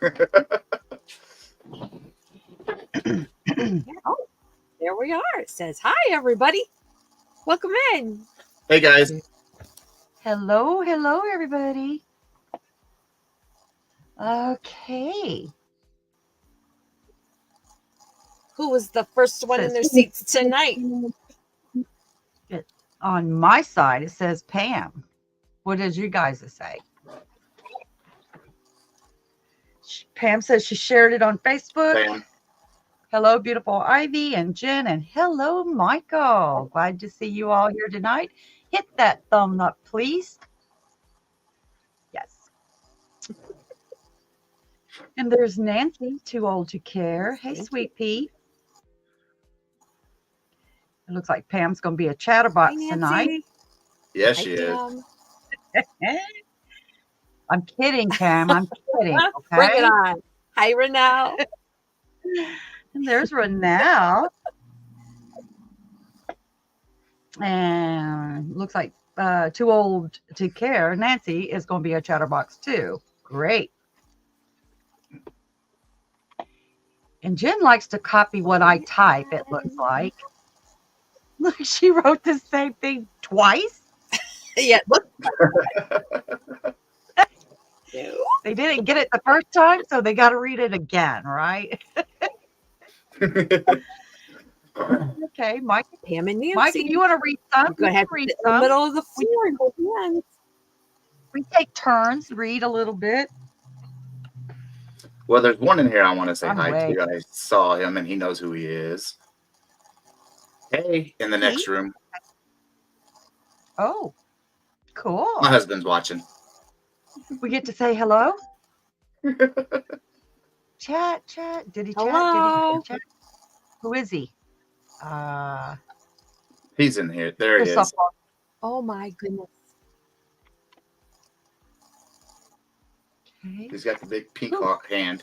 Oh, there we are. It says, hi, everybody. Welcome in. Hey guys. Hello, everybody. Okay. Who was the first one in their seats tonight? On my side, it says Pam. What did you guys say? Pam says she shared it on Facebook. Pam. Hello, beautiful Ivy and Jen, and hello, Michael. Glad to see you all here tonight. Hit that thumb up, please. Yes. And there's Nancy, too old to care. Hey, sweet pea. It looks like Pam's going to be a chatterbox tonight. Yes, she is. I'm kidding, Pam. I'm kidding. Okay? Bring it on. Hi, Renelle. And there's Renelle. And looks like too old to care. Nancy is going to be a chatterbox too. Great. And Jen likes to copy what I type, it looks like. Look, she wrote the same thing twice. Yeah. They didn't get it the first time, so they got to read it again, right? Okay, Mike. Pam and Nancy. Mike, if you want to read some, go ahead. Read some. In the middle of the floor and hold hands. We take turns, read a little bit. Well, there's one in here I want to say hi to. I saw him, and he knows who he is. Hey, in the next room. Oh, cool. My husband's watching. We get to say hello. Chat. Did he hello. chat? Who is he? He's in here. There he is. Oh my goodness. Okay. He's got the big pink hand.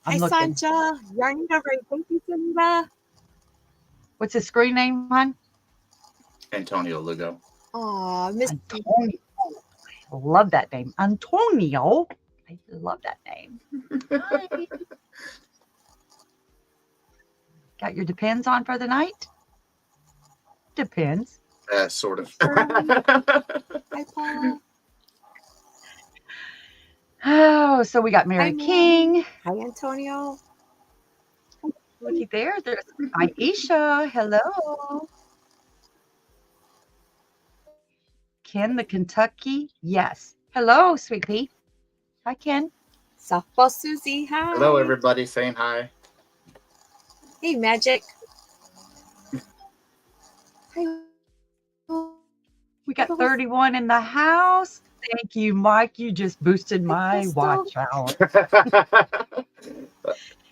Hi, Sancha. Yarny, thank you, Sancha. What's his screen name, hon? Antonio Lugo. Aw, Miss Antonio. I love that name. Antonio. I love that name. Hi. Got your Depends on for the night? Depends. Sort of. Hi, Paula. Oh, so we got Mary King. Hi, Antonio. Looky there. There's Aisha. Hello. Ken, the Kentucky. Yes. Hello, sweet pea. Hi, Ken. Softball Susie. Hi. Hello, everybody. Saying hi. Hey, Magic. Hi. We got 31 in the house. Thank you, Mike. You just boosted my watch hour.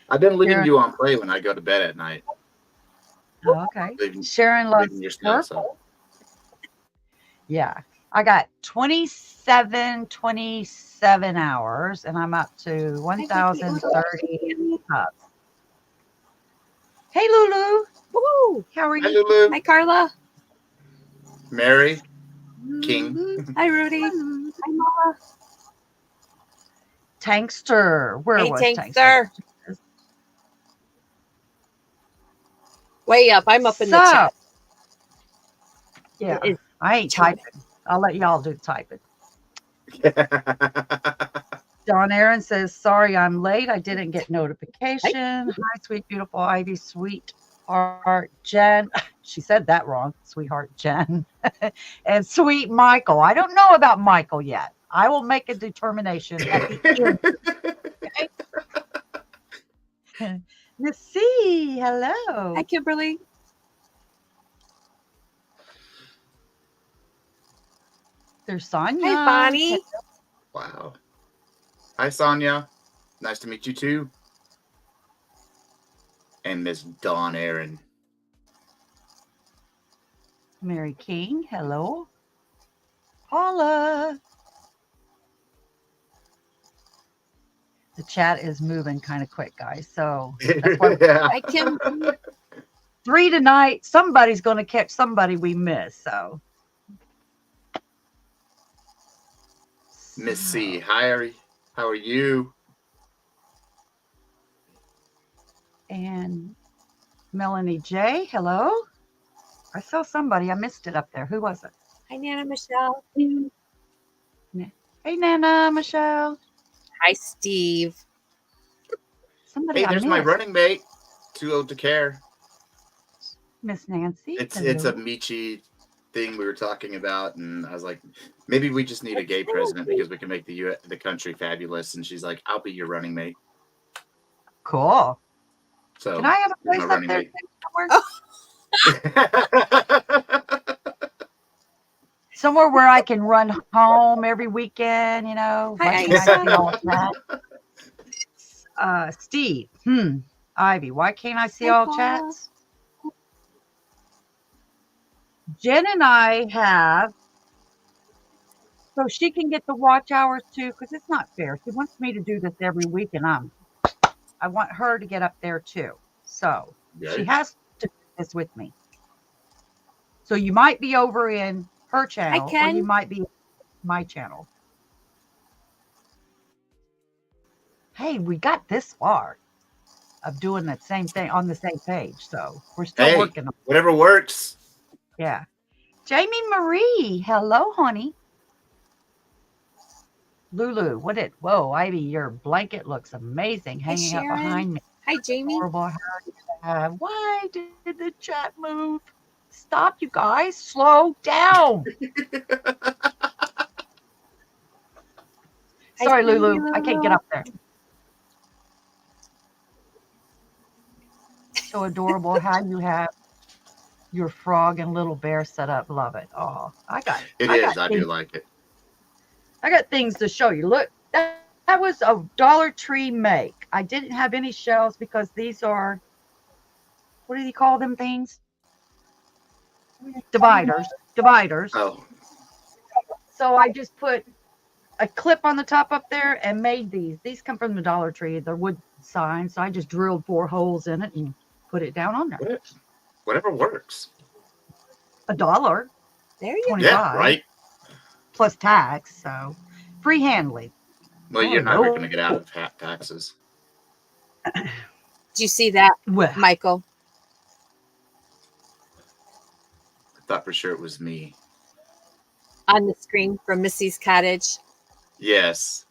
I've been leaving you on play when I go to bed at night. Oh, okay. Sharon loves purple. Yeah. I got 27 hours, and I'm up to 1,030 cups. Hey, Lulu. Woo! How are you? Hi, Lulu. Hi, Carla. Mary King. Hi, Rudy. Hi, Mama. Tankster. Where was Tankster? Way up. I'm up in the chat. Yeah. I ain't typing. I'll let y'all do the typing. Don Aaron says, sorry I'm late. I didn't get notification. Hi, sweet, beautiful Ivy, sweetheart Jen. She said that wrong. Sweetheart Jen. And sweet Michael. I don't know about Michael yet. I will make a determination at the end. Okay? Miss C, hello. Hi, Kimberly. There's Sonia. Hi, Bonnie. Wow. Hi, Sonia. Nice to meet you, too. And Miss Dawn Aaron. Mary King, hello. Paula. The chat is moving kind of quick, guys. So that's why I can 3 tonight. Somebody's going to catch somebody we miss. So Miss C. Hi, How are you? And Melanie J, hello. I saw somebody. I missed it up there. Who was it? Hi, Nana Michelle. Hey, Nana Michelle. Hi, Steve. Somebody Hey, I there's missed. my running mate. Too old to care. Miss Nancy. It's hello. a Michi thing we were talking about, and I was like, maybe we just need a gay president because we can make the country fabulous. And she's like, I'll be your running mate. Cool. So can I have a here's place my up running there mate. somewhere where I can run home every weekend, you know? Hi, Why can't I see Aisha. all of that? Steve. Ivy, why can't I see Hi, all Paula. chats? Jen and I have, so she can get the watch hours too, because it's not fair. She wants me to do this every week, and I want her to get up there too. So she has to do this with me. So you might be over in her channel, or you might be my channel. Hey, we got this far of doing that same thing on the same page. So we're still working on whatever works. Yeah. Jamie Marie. Hello, honey. Lulu, whoa, Ivy, your blanket looks amazing hanging up behind me. Hi, Jamie. Horrible hair. Why did the chat move? Stop, you guys. Slow down. Sorry, Lulu. I can't get up there. So adorable how you have your frog and little bear set up. Love it. Oh, I do like it. I got things to show you. Look, that was a Dollar Tree make. I didn't have any shells because these are, what do you call them things? Dividers. Oh. So I just put a clip on the top up there and made these. These come from the Dollar Tree. They're wood signs. So I just drilled 4 holes in it and put it down on there. Whatever works. $1. There you go. Yeah, right. Plus tax. So free handling. Well, you're never going to get out of taxes. Do you see that, Michael? I thought for sure it was me. On the screen from Missy's Cottage. Yes.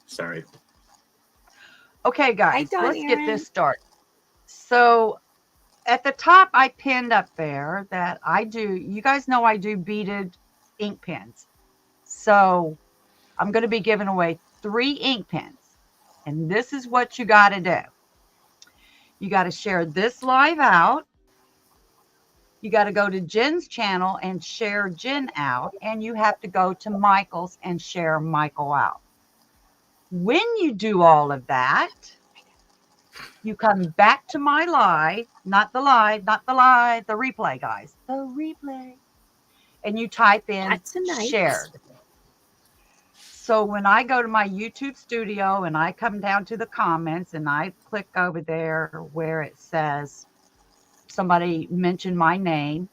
Sorry. Okay, guys, let's get this started. So at the top, I pinned up there that you guys know I do beaded ink pens. So I'm going to be giving away 3 ink pens. And this is what you got to do. You got to share this live out. You got to go to Jen's channel and share Jen out. And you have to go to Michael's and share Michael out. When you do all of that, you come back to my live, not the replay, guys. The replay. And you type in shared. So when I go to my YouTube studio and I come down to the comments and I click over there where it says somebody mentioned my name,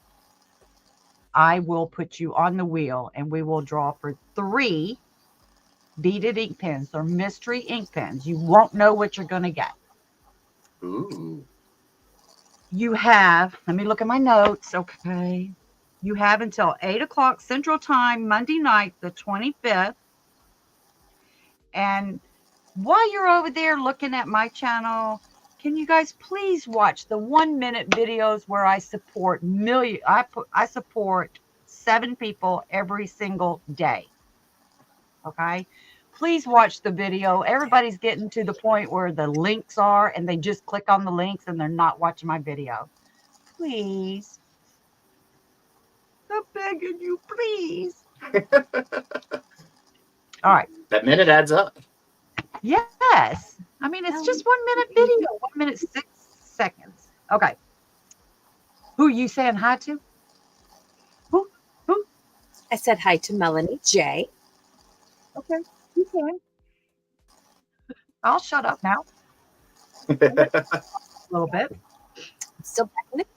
I will put you on the wheel and we will draw for 3 beaded ink pens or mystery ink pens. You won't know what you're going to get. Ooh. You have, let me look at my notes. Okay. You have until 8 o'clock Central Time, Monday night, the 25th. And while you're over there looking at my channel, can you guys please watch the 1-minute videos where I support I support 7 people every single day. Okay. Please watch the video. Everybody's getting to the point where the links are and they just click on the links and they're not watching my video. Please. I'm begging you, please. All right. That minute adds up. Yes. I mean, it's just 1-minute video, 1 minute, 6 seconds. Okay. Who are you saying hi to? Who? I said hi to Melanie J. Okay. You can. I'll shut up now. A little bit. Still back in it.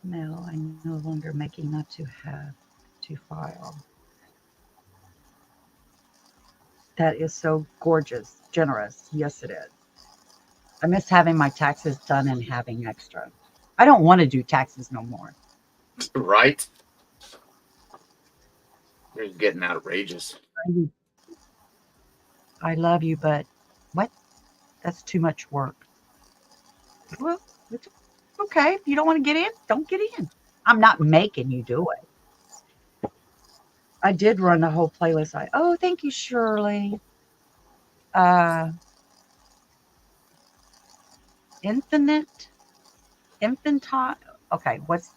No, I'm no longer making not to have. to file. That is so gorgeous, generous. Yes, it is. I miss having my taxes done and having extra. I don't want to do taxes no more. Right? They're getting outrageous. I love you, but what? That's too much work. Well, it's okay. If you don't want to get in, don't get in. I'm not making you do it. I did run the whole playlist. Oh, thank you, Shirley. Uh, infinite, infantile. Okay, what's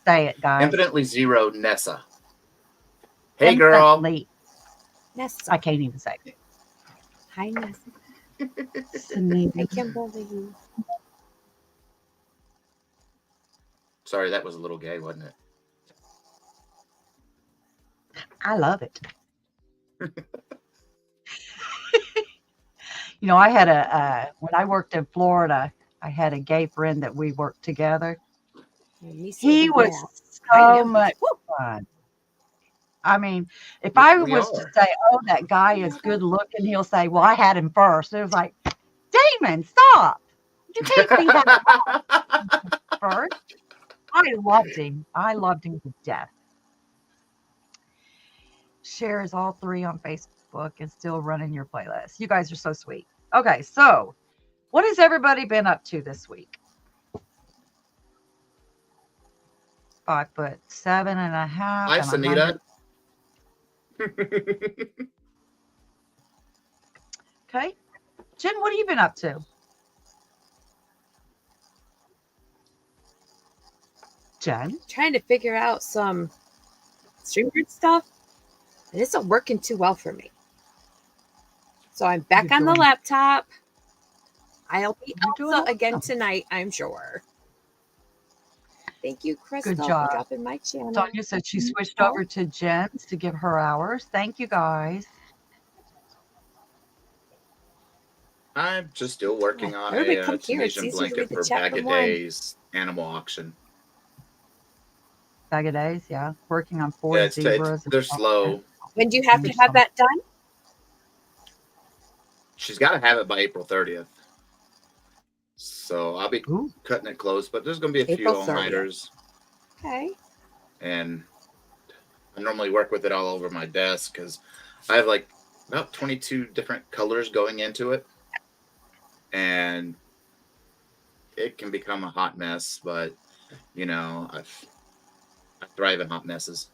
say it, guys? Infinitely Zero Nessa. Hey, girl. Infinitely. Nessa. I can't even say it. Hi, Nessa. Sunita. Hi, Kimberly. Sorry, that was a little gay, wasn't it? I love it. You know, I had when I worked in Florida, I had a gay friend that we worked together. He was so much fun. I mean, if I was to say, oh, that guy is good looking, he'll say, well, I had him first. It was like, Damon, stop. You can't be that first. I loved him. I loved him to death. Shares all 3 on Facebook and still running your playlist. You guys are so sweet. Okay, so what has everybody been up to this week? 5'7.5". Hi, Sunita. Okay. Jen, what have you been up to? Jen? Trying to figure out some StreamYard stuff. And it's not working too well for me. So I'm back on the laptop. I'll be Elsa again tonight, I'm sure. Thank you, Crystal, Good job. for dropping my channel. Sonia said she switched over to Jen's to give her hours. Thank you, guys. I'm just still working on a Tunisian blanket for Bag of Days animal auction. Bag of Days, yeah. Working on 4 zebras. They're slow. When do you have to have that done? She's got to have it by April 30th. So I'll be cutting it close, but there's going to be a few all-nighters. Okay. And I normally work with it all over my desk because I have like about 22 different colors going into it. And it can become a hot mess, but, you know, I thrive in hot messes.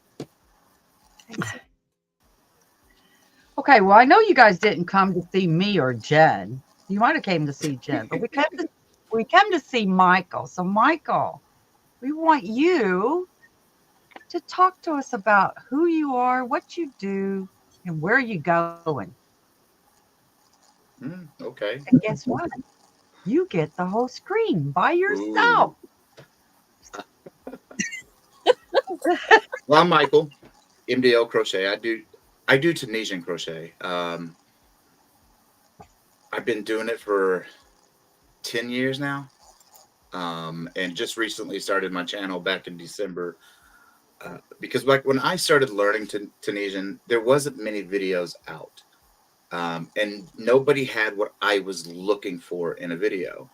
Okay, well, I know you guys didn't come to see me or Jen. You might have came to see Jen, but we came to see Michael. So, Michael, we want you to talk to us about who you are, what you do, and where you're going. Okay. And guess what? You get the whole screen by yourself. Well, I'm Michael, MDL Crochet. I do Tunisian crochet. I've been doing it for 10 years now, and just recently started my channel back in December because like when I started learning Tunisian, there wasn't many videos out, and nobody had what I was looking for in a video.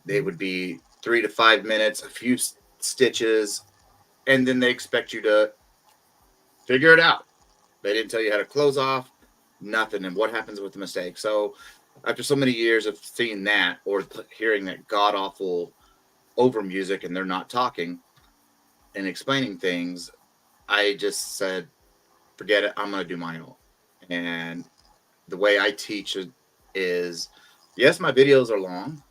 They would be 3 to 5 minutes, a few stitches, and then they expect you to figure it out. They didn't tell you how to close off, nothing, and what happens with the mistake. So after so many years of seeing that or hearing that god-awful over music and they're not talking and explaining things, I just said, forget it, I'm going to do my own. And the way I teach it is, yes, my videos are long,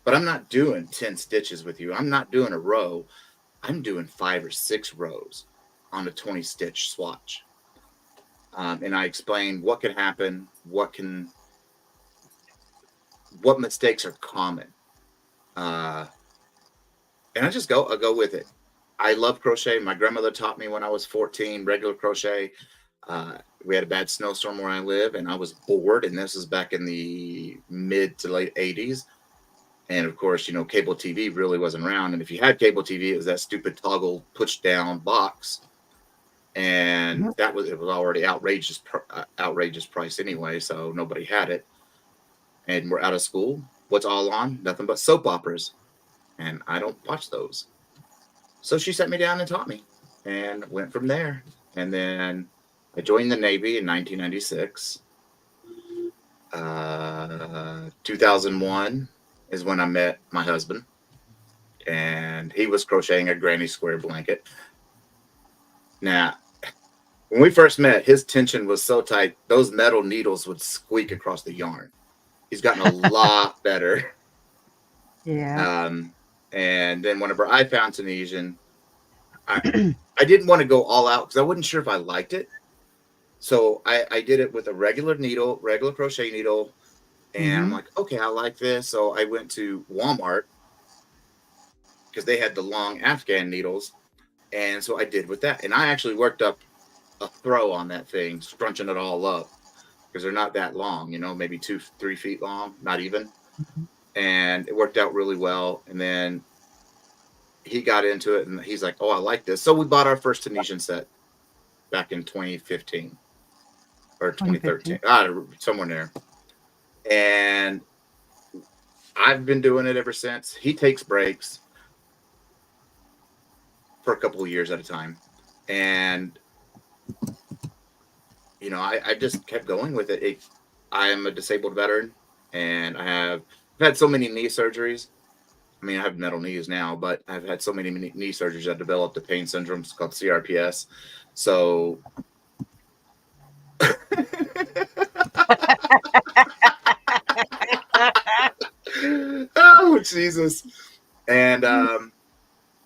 but I'm not doing 10 stitches with you. I'm not doing a row. I'm doing 5 or 6 rows on a 20 stitch swatch. And I explain what can happen, what mistakes are common. And I go with it. I love crochet. My grandmother taught me when I was 14, regular crochet. We had a bad snowstorm where I live and I was bored. And this is back in the mid to late 80s. And of course, you know, cable TV really wasn't around. And if you had cable TV, it was that stupid toggle push down box. and it was already outrageous price anyway, so nobody had it. And we're out of school. What's all on? Nothing but soap operas, and I don't watch those. So she sat me down and taught me, and went from there. And then I joined the Navy in 1996. 2001 is when I met my husband, and he was crocheting a granny square blanket. Now, when we first met, his tension was so tight, those metal needles would squeak across the yarn. He's gotten a lot better. Yeah. And then whenever I found Tunisian, I didn't want to go all out because I wasn't sure if I liked it. So I did it with a regular crochet needle. And I'm like, okay, I like this. So I went to Walmart because they had the long Afghan needles. And so I did with that. And I actually worked up a throw on that thing, scrunching it all up because they're not that long, maybe 2-3 feet long, not even. And it worked out really well. And then he got into it and he's like, oh, I like this. So we bought our first Tunisian set back in 2015 or 2013, somewhere there. And I've been doing it ever since. He takes breaks for a couple of years at a time. And, I just kept going with it. I am a disabled veteran, and I've had so many knee surgeries. I mean, I have metal knees now, but I've had so many knee surgeries. I developed a pain syndrome. It's called CRPS. So oh, Jesus. And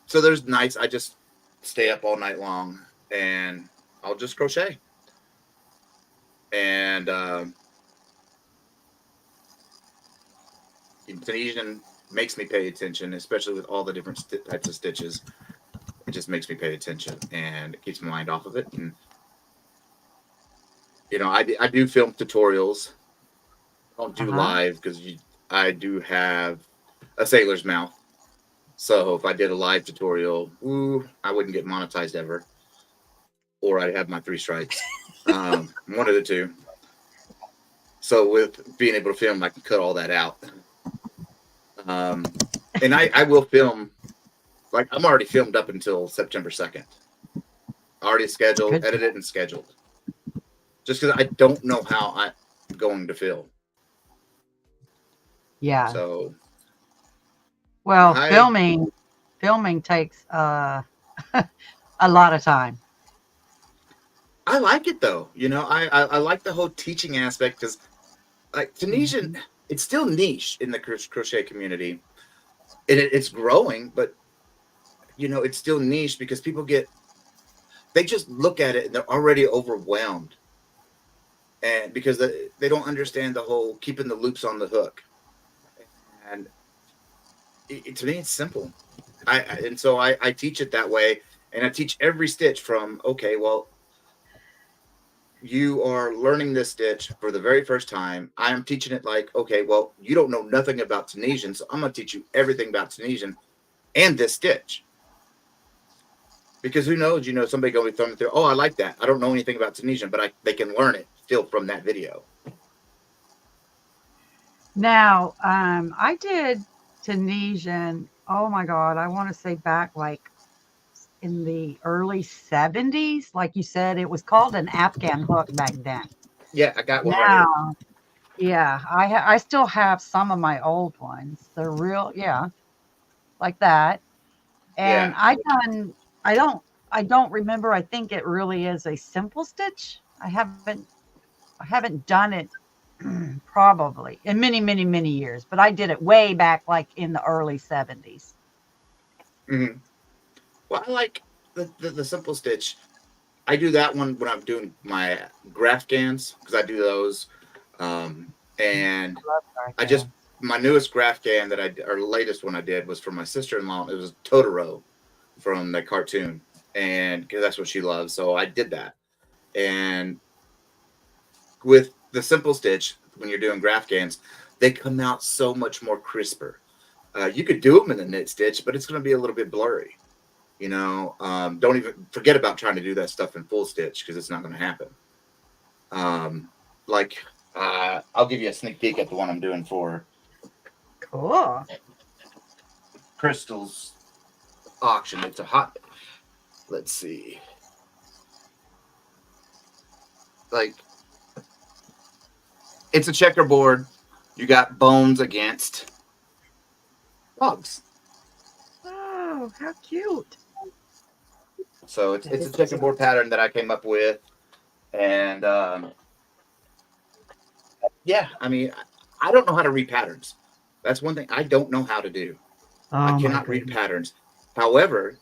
so there's nights I just stay up all night long and I'll just crochet. And Tunisian makes me pay attention, especially with all the different types of stitches. It just makes me pay attention and it keeps my mind off of it. And, I do film tutorials. I don't do live because I do have a sailor's mouth. So if I did a live tutorial, I wouldn't get monetized ever. Or I'd have my 3 strikes. One of the two. So with being able to film, I can cut all that out. And I will film, like I'm already filmed up until September 2nd. Already scheduled, edited, and scheduled. Just because I don't know how I'm going to film. Yeah. So. Well, filming takes a lot of time. I like it though. I like the whole teaching aspect because like Tunisian, it's still niche in the crochet community. And it's growing, but it's still niche because people they just look at it and they're already overwhelmed. And because they don't understand the whole keeping the loops on the hook. And to me, it's simple. So I teach it that way. And I teach every stitch from, okay, well, you are learning this stitch for the very first time. I am teaching it like, okay, well, you don't know nothing about Tunisian, so I'm going to teach you everything about Tunisian and this stitch. Because who knows, somebody going to be throwing through, oh, I like that. I don't know anything about Tunisian, but they can learn it still from that video. Now, I did Tunisian, oh my God, I want to say back like in the early 70s. Like you said, it was called an Afghan hook back then. Yeah, I got one right here. Yeah, I still have some of my old ones. They're real, like that. And I don't remember. I think it really is a simple stitch. I haven't done it probably in many, many, many years, but I did it way back like in the early 70s. Mm-hmm. Well, I like the simple stitch. I do that one when I'm doing my graph gans because I do those. And my newest graph gan or latest one I did was for my sister-in-law. It was Totoro from the cartoon, and because that's what she loves. So I did that. And with the simple stitch, when you're doing graph gans, they come out so much more crisper. You could do them in a knit stitch, but it's going to be a little bit blurry. Don't even forget about trying to do that stuff in full stitch because it's not going to happen. Like I'll give you a sneak peek at the one I'm doing for Cool. Crystal's auction. It's a hot. Let's see. Like it's a checkerboard. You got bones against dogs. Oh, how cute. So it's a checkerboard pattern that I came up with, and yeah, I mean, I don't know how to read patterns. That's one thing I don't know how to do. I Oh my cannot read goodness. patterns. However,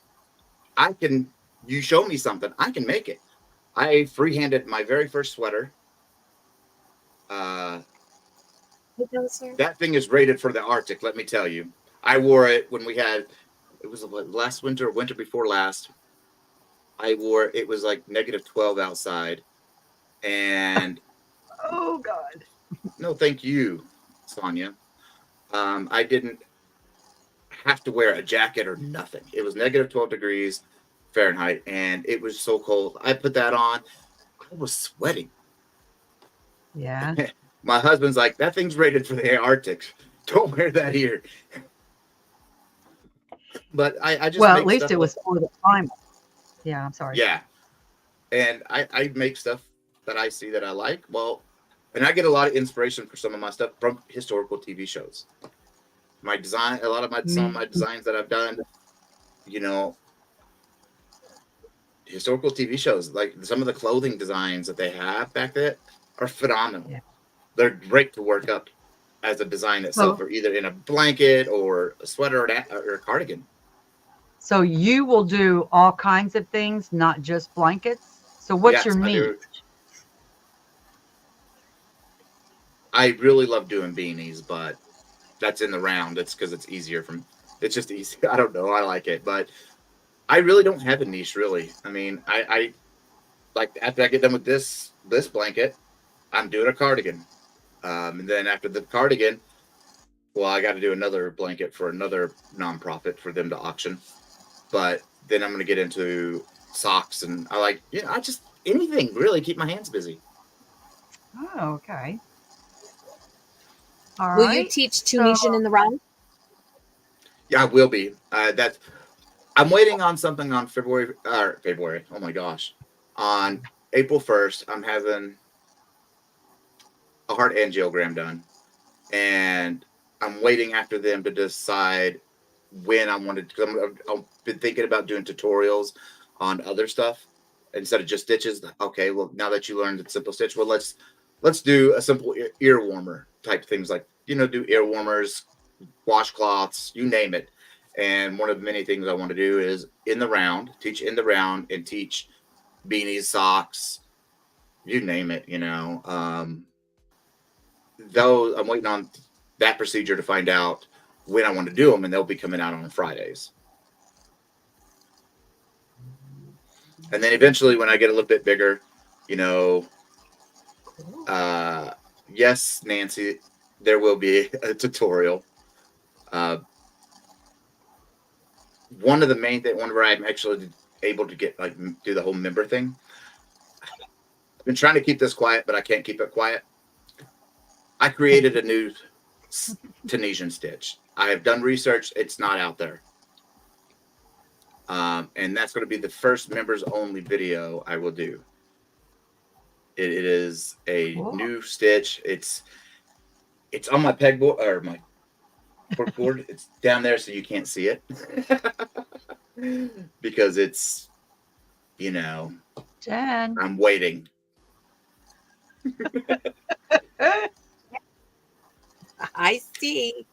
I can. You show me something, I can make it. I freehanded my very first sweater. Uh, that thing is rated for the Arctic. Let me tell you, I wore it when we had. It was last winter, winter before last. I wore it was like -12 outside, and Oh God. no, thank you, Sonia. I didn't have to wear a jacket or nothing. It was -12 degrees Fahrenheit, and it was so cold. I put that on. I was sweating. Yeah. My husband's like, that thing's rated for the Arctic. Don't wear that here. But I just Well, make at least stuff it like, was for the climate. Yeah, I'm sorry. yeah. And I make stuff that I see that I like. Well, and I get a lot of inspiration for some of my stuff from historical TV shows. My design, a lot of some of my Me. designs that I've done, you know, historical TV shows, like some of the clothing designs that they have back then are phenomenal. Yeah. They're great to work up as a design itself, So, or either in a blanket or a sweater or a cardigan. so you will do all kinds of things, not just blankets. So what's your Yes, I niche? do. I really love doing beanies, but that's in the round. It's because it's easier from. It's just easy. I don't know. I like it, but I really don't have a niche. Really, I mean, I like after I get done with this blanket, I'm doing a cardigan, and then after the cardigan, well, I got to do another blanket for another nonprofit for them to auction. But then I'm going to get into socks, and I like, I just anything really keep my hands busy. Oh, okay. All Will you right. teach So, Tunisian in the round? Yeah, I will be. That's I'm waiting on something on February. Oh my gosh, on April 1st, I'm having a heart angiogram done, and I'm waiting after them to decide when I wanted to. I've been thinking about doing tutorials on other stuff instead of just stitches. Okay, well now that you learned the simple stitch, well let's do a simple ear warmer type things like do ear warmers, washcloths, you name it. And one of the many things I want to do is teach in the round, and teach beanies, socks, you name it. Though I'm waiting on that procedure to find out when I want to do them, and they'll be coming out on Fridays. And then eventually, when I get a little bit bigger, you know, yes, Nancy, there will be a tutorial. Uh, one of the main thing, one where I'm actually able to get do the whole member thing. I've been trying to keep this quiet, but I can't keep it quiet. I created a new Tunisian stitch. I have done research; it's not out there. And that's going to be the first members only video I will do. It is a cool. new stitch. It's on my pegboard or my corkboard. It's down there so you can't see it because it's Jen. I'm waiting. I see.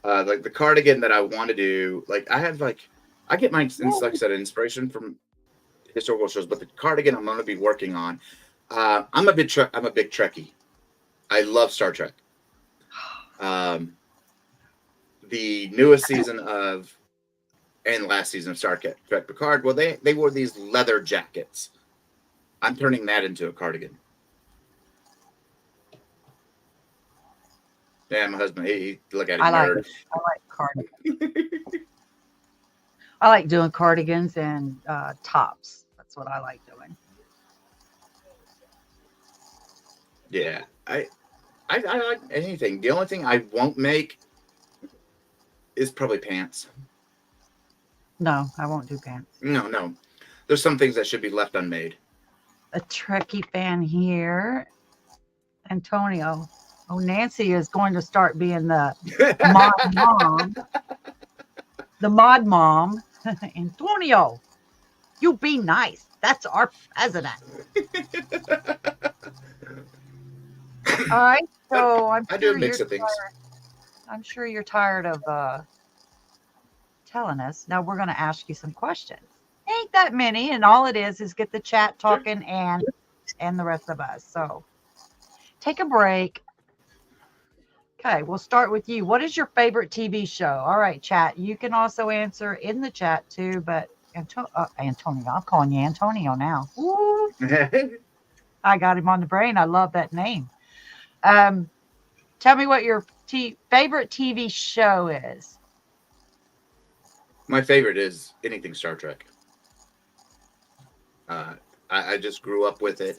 Like the cardigan that I want to do, like I have I get my like I said inspiration from historical shows, but the cardigan I'm going to be working on. I'm a big Trekkie. I love Star Trek. The newest season of and last season of Star Trek Picard, well, they wore these leather jackets. I'm turning that into a cardigan. Yeah, my husband, he look at it, I like nerd. it. I like cardigan. I like doing cardigans and tops. That's what I like doing. Yeah, I like anything. The only thing I won't make is probably pants. No, I won't do pants. No, no. There's some things that should be left unmade. A Trekkie fan here. Antonio. Oh, Nancy is going to start being the mod mom. The mod mom. Antonio, you be nice. That's our president. All right. So I do a mix of things. I'm sure you're tired of telling us. Now we're going to ask you some questions. Ain't that many, and all it is get the chat talking and the rest of us. So take a break. Okay, we'll start with you. What is your favorite TV show? All right, chat. You can also answer in the chat too, but Antonio, I'm calling you Antonio now. Ooh, I got him on the brain. I love that name. Tell me what your favorite TV show is. My favorite is anything Star Trek. I just grew up with it,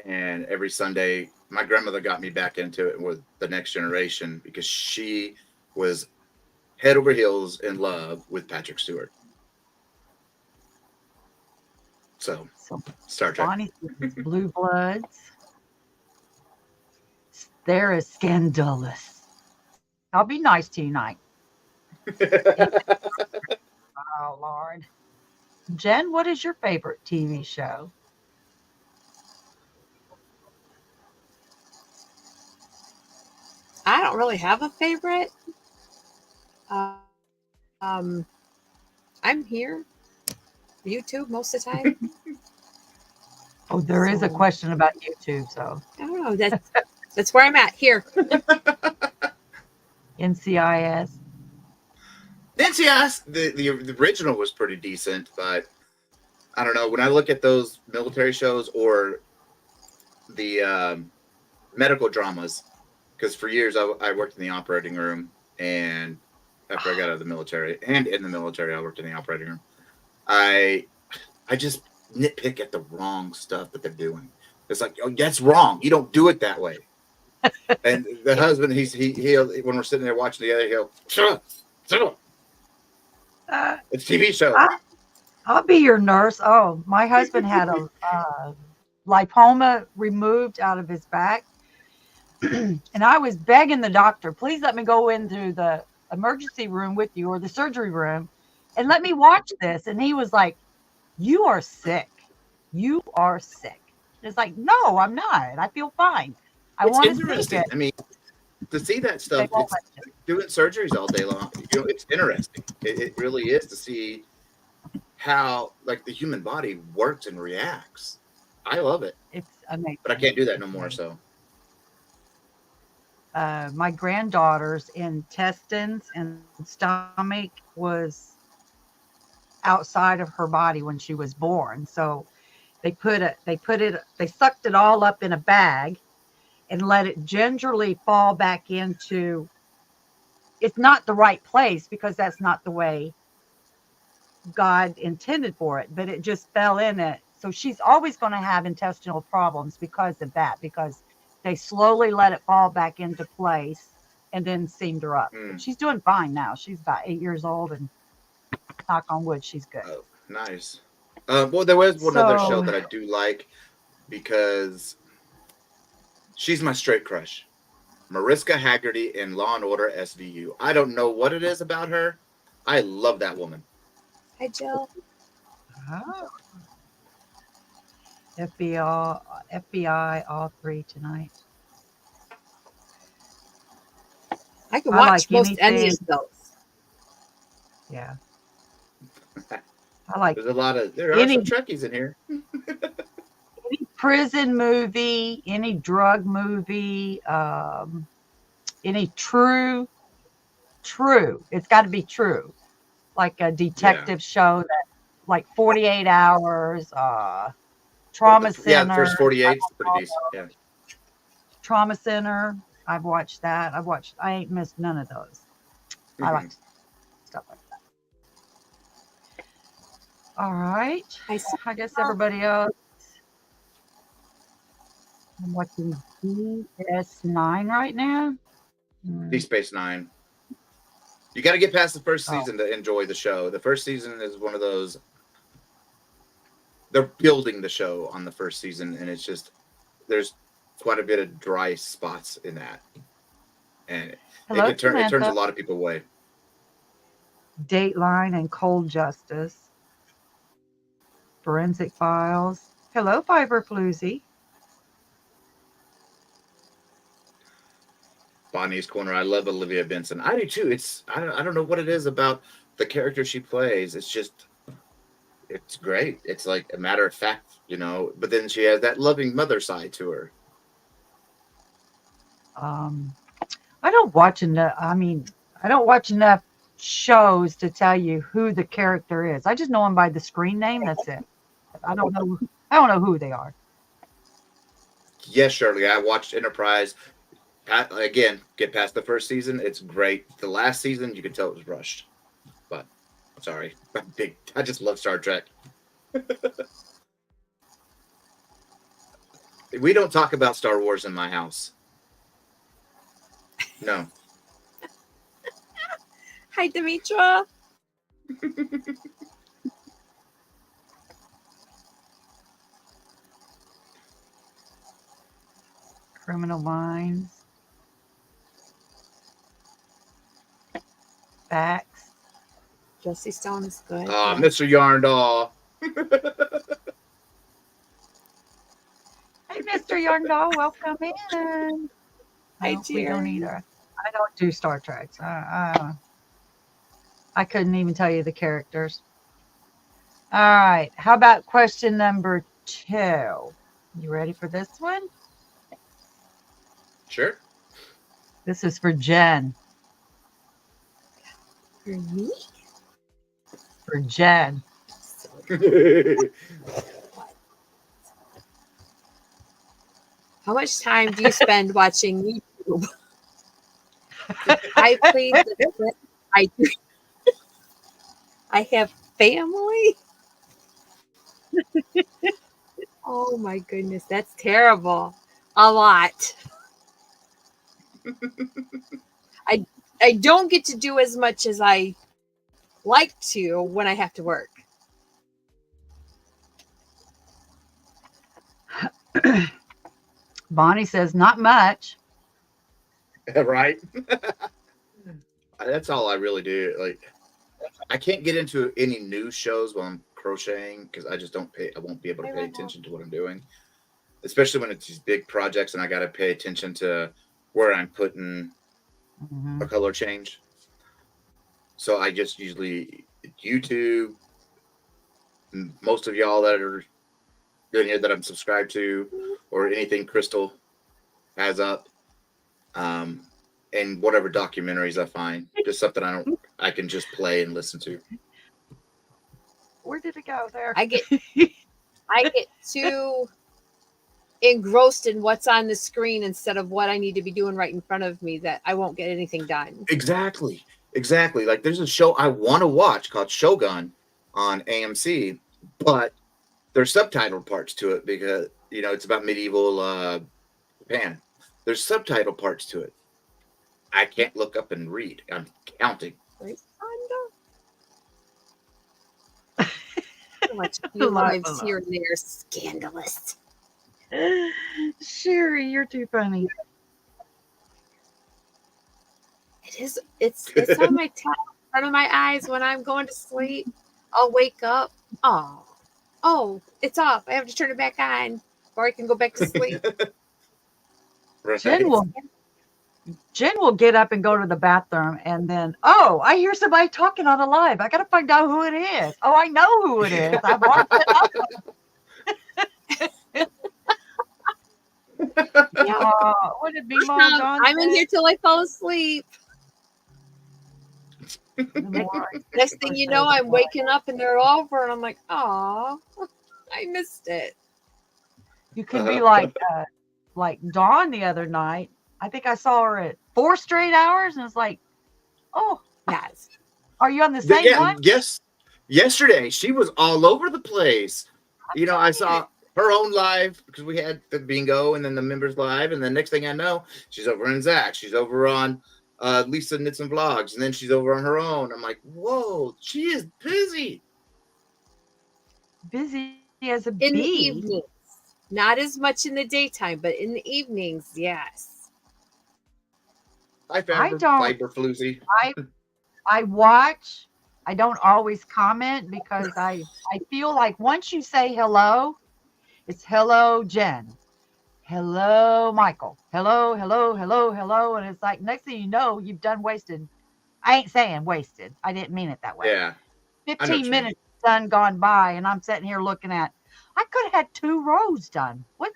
and every Sunday, my grandmother got me back into it with The Next Generation because she was head over heels in love with Patrick Stewart. So Star Trek. Bonnie Blue Bloods. There is scandalous. I'll be nice to you tonight. Oh, Lord. Jen, what is your favorite TV show? I don't really have a favorite. I'm here. YouTube most of the time. Oh, there is a question about YouTube, so I don't know. That's where I'm at here. NCIS. NCIS, the original was pretty decent, but I don't know. When I look at those military shows or the medical dramas, because for years I worked in the operating room, and after I got out of the military, and in the military, I worked in the operating room. I just nitpick at the wrong stuff that they're doing. It's like, oh, that's wrong. You don't do it that way. And the husband, he'll when we're sitting there watching together, he'll shut up. It's TV show. I'll be your nurse. Oh, my husband had a lipoma removed out of his back. And I was begging the doctor, please let me go into the emergency room with you or the surgery room and let me watch this. And he was like, you are sick. You are sick. It's like, no, I'm not. I feel fine. It's interesting. I mean, to see that stuff, it's doing surgeries all day long. You know, it's interesting. It really is to see how like the human body works and reacts. I love it. It's amazing. But I can't do that no more. So my granddaughter's intestines and stomach was outside of her body when she was born. So they sucked it all up in a bag and let it gingerly fall back into, it's not the right place because that's not the way God intended for it, but it just fell in it. So she's always going to have intestinal problems because of that, because they slowly let it fall back into place and then seamed her up. But she's doing fine now. She's about 8 years old, and knock on wood, she's good. Oh, nice. Well, there was one other show that I do like because she's my straight crush. Mariska Haggerty in Law and Order SVU. I don't know what it is about her. I love that woman. Hi, Jill. Oh. FBI, all three tonight. I can watch most any of those. Yeah. I like. There are some Trekkies in here. Any prison movie, any drug movie, any true. It's got to be true, like a detective show that, like 48 Hours, Trauma Center. Yeah, the first 48 is pretty decent. Yeah. Trauma Center. I've watched that. I ain't missed none of those. I like stuff like that. All right. saw I guess everybody else. I'm watching DS9 right now. Deep Space Nine. You got to get past the first Oh. season to enjoy the show. The first season is one of those. They're building the show on the first season, and it's just there's quite a bit of dry spots in that, and Hello, it turns a Samantha. lot of people away. Dateline and Cold Justice. Forensic Files. Hello, Fiber Floozy. Bonnie's Corner. I love Olivia Benson. I do too. I don't know what it is about the character she plays. It's great. It's like a matter of fact, But then she has that loving mother side to her. I don't watch enough. I don't watch enough shows to tell you who the character is. I just know them by the screen name. That's it. I don't know who they are. Yes, Shirley. I watched Enterprise. Again, get past the first season. It's great. The last season, you can tell it was rushed. But sorry, I just love Star Trek. We don't talk about Star Wars in my house. No. Hi, Demetra. Criminal Minds. Facts. Josie Stone is good. Mr. Yarndaw. Hey, Mr. Yarndaw, welcome in. Hi, No, we don't Jerry. either. I don't do Star Trek. I couldn't even tell you the characters. All right. How about question number 2? You ready for this one? Sure. This is for Jen. For me? For Jen. How much time do you spend watching YouTube? I played the I have family. Oh my goodness, that's terrible. A lot. I don't get to do as much as I like to when I have to work. Bonnie says, not much. Right? That's all I really do. Like, I can't get into any new shows while I'm crocheting because I won't be able to pay attention to what I'm doing. Especially when it's these big projects and I got to pay attention to where I'm putting a color change. So I just usually YouTube, most of y'all that are doing here that I'm subscribed to, or anything Crystal has up, and whatever documentaries I find, just something I can just play and listen to. Where did it go there? I get too engrossed in what's on the screen instead of what I need to be doing right in front of me that I won't get anything done. Exactly. Like there's a show I want to watch called Shogun on AMC, but there's subtitled parts to it because it's about medieval Japan. There's subtitle parts to it. I can't look up and read. I'm counting. Right, watch a few lives here and there. Scandalous. Sherry, you're too funny. It is. It's on my tab in front of my eyes when I'm going to sleep. I'll wake up. Oh, it's off. I have to turn it back on before I can go back to sleep. Right. Jen will get up and go to the bathroom and then, I hear somebody talking on a live. I got to find out who it is. Oh, I know who it is. I've watched it up. Yeah. Would it be Mom? I'm in here till I fall asleep. Next thing you know, I'm waking up and they're over, and I'm like, "Aw, I missed it." You could be like Dawn the other night. I think I saw her at 4 straight hours, and it's like, oh, yes. Are you on the same one? Yes. Yesterday, she was all over the place. I'm I telling you. saw her own live because we had the bingo and then the members live. And the next thing I know, she's over on Zach. She's over on Lisa Knits and Vlogs. And then she's over on her own. I'm like, whoa, she is busy. Busy as a In the bee. evenings. Not as much in the daytime, but in the evenings, yes. Hi, I Fiber, don't. Fiber Floozy. I watch. I don't always comment because I feel like once you say hello, it's hello Jen, hello Michael, hello, and it's like next thing you know, you've done wasted. I ain't saying wasted. I didn't mean it that way. Yeah, I know what 15 you mean. minutes done gone by, and I'm sitting here looking at. I could have had 2 rows done. What?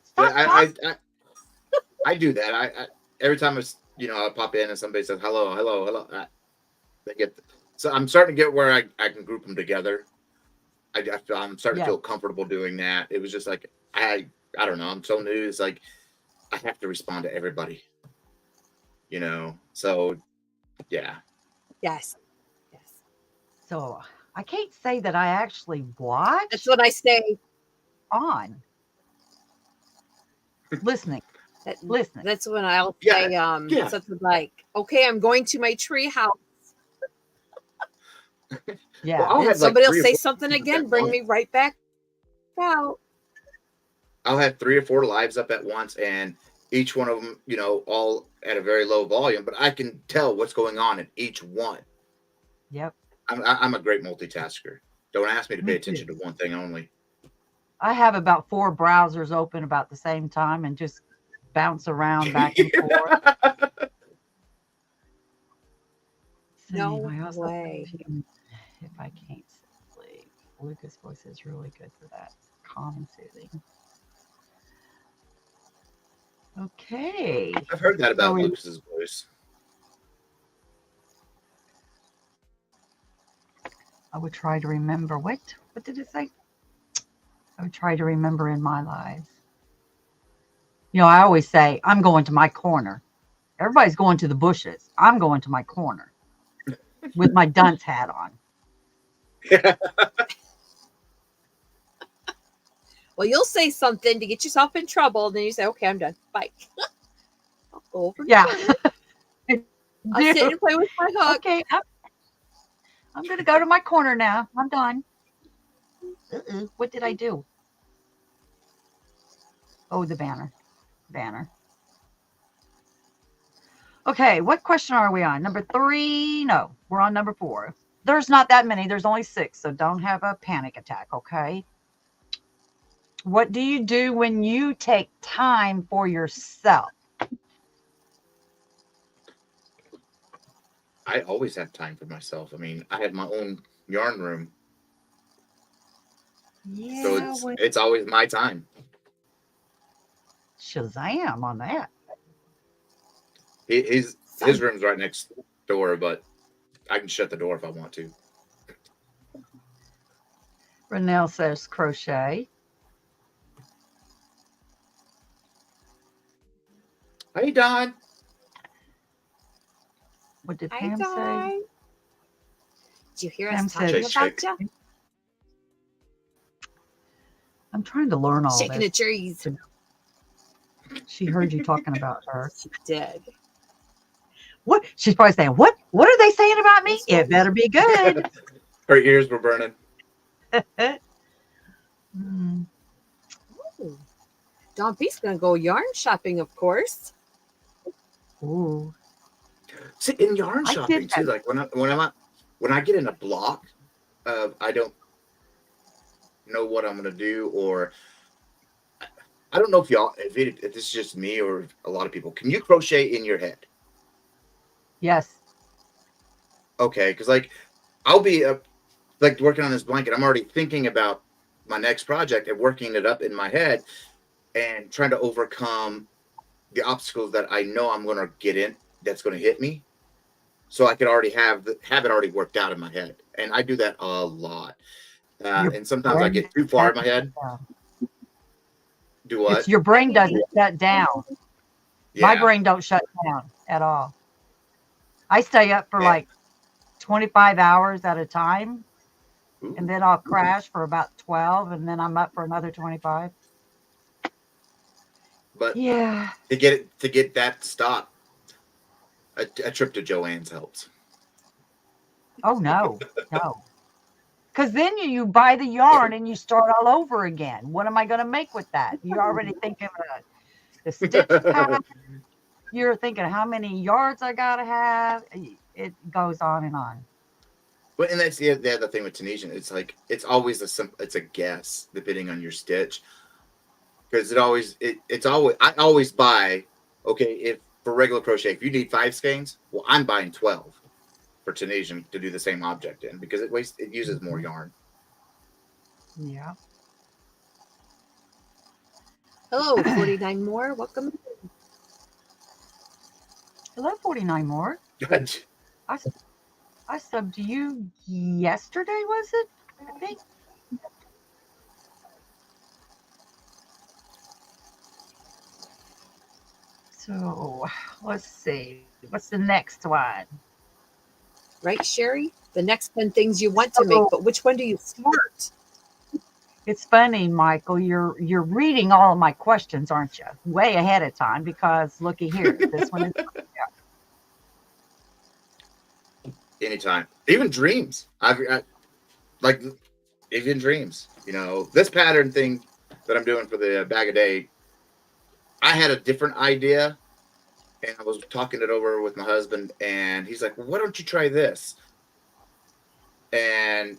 Stop talking. I do that. I every time I pop in and somebody says hello. They get so I'm starting to get where I can group them together. I'm starting to Yeah. feel comfortable doing that. It was just like I don't know. I'm so new. It's like I have to respond to everybody. So yeah. Yes. Yes. So I can't say that I actually watch That's what I say. on listening. Listening. That's when I'll Yeah, say yeah. something like, okay, I'm going to my tree house. Yeah. Well, I'll And have like somebody will 3 or say 4 something lives again, at bring once. me right back out. I'll have 3 or 4 lives up at once, and each one of them, all at a very low volume, but I can tell what's going on in each one. Yep. I'm a great multitasker. Don't ask me to Me pay too. attention to one thing only. I have about 4 browsers open about the same time and just bounce around back and forth. No Same. I also way. say if I can't sleep. Lucas' voice is really good for that. Calm and soothing. Okay. I've heard that about So Lucas's voice. I would try to remember what did it say? I would try to remember in my lives. I always say I'm going to my corner. Everybody's going to the bushes. I'm going to my corner with my dunce hat on. Well, you'll say something to get yourself in trouble, and then you say, okay, I'm done. Bye. I'll go over. Yeah. I'll sit and play with my hook. Okay. I'm going to go to my corner now. I'm done. What did I do? Oh, the banner. Okay, what question are we on? Number 3? No, we're on number 4. There's not that many. There's only 6, so don't have a panic attack, okay? What do you do when you take time for yourself? I always have time for myself. I mean, I have my own yarn room, Yeah, so it's always my time. Shazam on that. His room's right next door, but I can shut the door if I want to. Renelle says crochet. Hey, Don. What did Hi, Pam say? Dawn. Did you hear Pam us talking said about you? I'm trying to learn all Shaking this. the trees. She heard you talking about her. She did. What? She's probably saying, what are they saying about me? It better be good. Her ears were burning. Ooh. Dawn B's going to go yarn shopping, of course. Ooh. See, in yarn shopping too, like when I get in a block of I don't know what I'm gonna do, or I don't know if this is just me or a lot of people. Can you crochet in your head? Yes. Okay, because like I'll be like working on this blanket. I'm already thinking about my next project and working it up in my head and trying to overcome the obstacles that I know I'm gonna get in that's gonna hit me. So I could already have it already worked out in my head, and I do that a lot. And sometimes I get too far in my head. Do what? It's your brain doesn't shut down. Yeah. My brain don't shut down at all. I stay up for like 25 hours at a time. and Ooh. then I'll crash for about 12, and then I'm up for another 25. But Yeah. to get that to stop, a trip to Joanne's helps. Oh no, no. Because then you buy the yarn and you start all over again. What am I going to make with that? You're already thinking of the stitch pattern. You're thinking how many yards I got to have. It goes on and on. But and that's the other thing with Tunisian. It's like it's always it's a guess depending on your stitch because it's always I always buy okay if for regular crochet if you need 5 skeins, well I'm buying 12 for Tunisian to do the same object in because it uses more Mhm. yarn. Yeah. Hello, 49 more. Welcome. Hello, 49 more. I, I subbed to you yesterday, was it? I think. So let's see. What's the next one? Right, Sherry? The next 10 things you want to make, So but which one do you start? it's funny, Michael. You're reading all of my questions, aren't you? Way ahead of time because looky here. This one is Anytime, even dreams. Like even dreams. You know this pattern thing that I'm doing for the bag a day. I had a different idea and I was talking it over with my husband, and he's like, well, "Why don't you try this?" And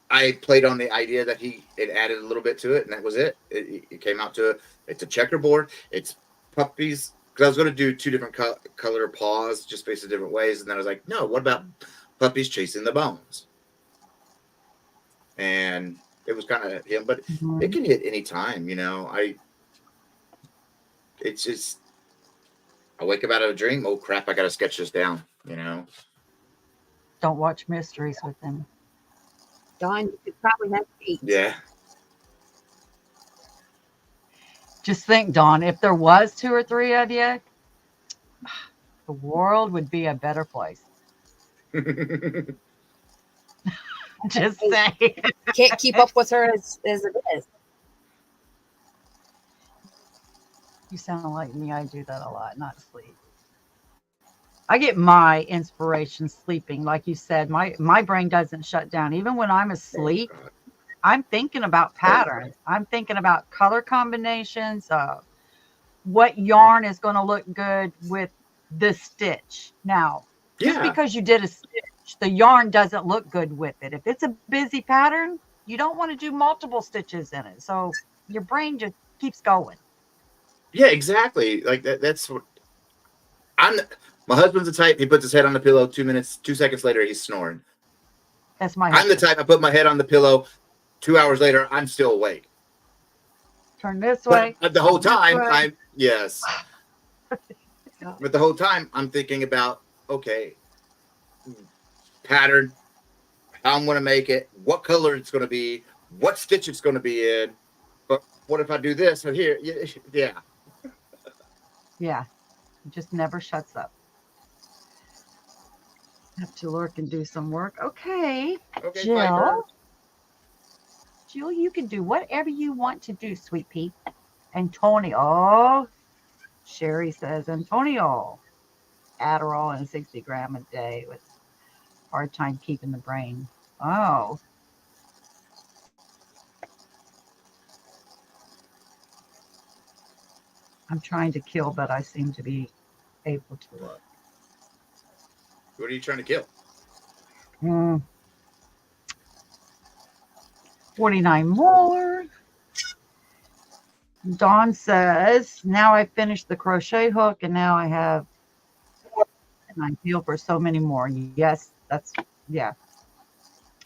I played on the idea that it added a little bit to it, and that was it. It came out to it's a checkerboard. It's puppies because I was going to do two different color paws, just facing different ways, and then I was like, "No, what about puppies chasing the bones?" And it was kind of him, but it Mhm. can hit any time. You know, it's just I wake up out of a dream. Oh crap! I got to sketch this down. You know. Don't watch mysteries with them. Dawn, you could probably have 8. Yeah. Just think, Dawn, if there was two or three of you, the world would be a better place. Just Hey, saying. can't keep up with her as it is. You sound like me. I do that a lot, not sleep. I get my inspiration sleeping. Like you said, my brain doesn't shut down. Even when I'm Oh asleep, God. I'm thinking about patterns. I'm thinking about color combinations, what yarn is going to look good with this stitch. Now, just Yeah. because you did a stitch, the yarn doesn't look good with it. If it's a busy pattern, you don't want to do multiple stitches in it. So your brain just keeps going. Yeah. Exactly. Like that. That's what I'm. My husband's the type. He puts his head on the pillow. 2 minutes, 2 seconds later, he's snoring. That's my I'm the husband. type. I put my head on the pillow. 2 hours later, I'm still awake. Turn this But way, the whole turn this time, way. I'm yes. Oh, But the whole time, I'm thinking about okay, pattern, how I'm going to make it, what color it's going to be, what stitch it's going to be in. But what if I do this or here? Yeah. Yeah, it just never shuts up. Have to lurk and do some work. Okay, Okay, Piper. Jill. Jill, you can do whatever you want to do, sweet pea. Antonio. Sherry says, Antonio, Adderall and 60 gram a day with hard time keeping the brain. Oh, I'm trying to kill, but I seem to be able to look. What are you trying to kill? Mm, 49 more. Dawn says, now I finished the crochet hook and now I have, and I feel for so many more. Yes, that's, yeah.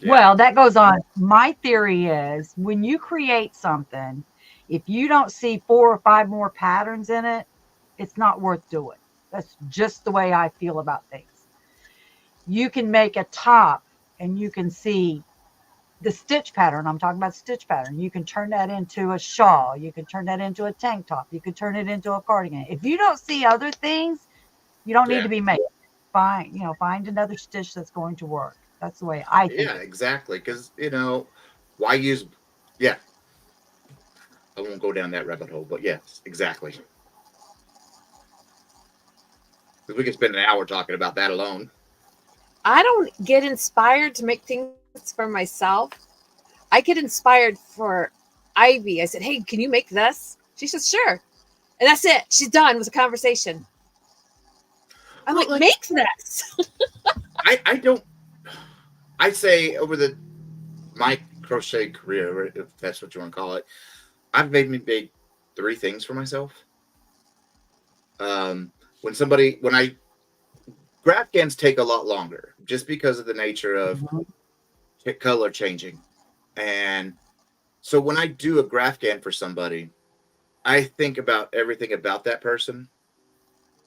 Yeah. Well, that goes on. My theory is when you create something, if you don't see 4 or 5 more patterns in it, it's not worth doing. That's just the way I feel about things. You can make a top and you can see the stitch pattern. I'm talking about stitch pattern. You can turn that into a shawl. You can turn that into a tank top. You can turn it into a cardigan. If you don't see other things, you don't need Yeah. to be making. Find another stitch that's going to work. That's the way I think. Yeah, exactly. Because why use? Yeah, I won't go down that rabbit hole, but yes, exactly. Because we could spend an hour talking about that alone. I don't get inspired to make things for myself. I get inspired for Ivy. I said, "Hey, can you make this?" She says, "Sure," and that's it. She's done with the conversation. I'm Well, like, like "Make this." I don't. I say over my crochet career, if that's what you want to call it, I've made three things for myself. Um, when I graph gans take a lot longer, just because of the nature of Mhm. color changing, and so when I do a graph gan for somebody, I think about everything about that person.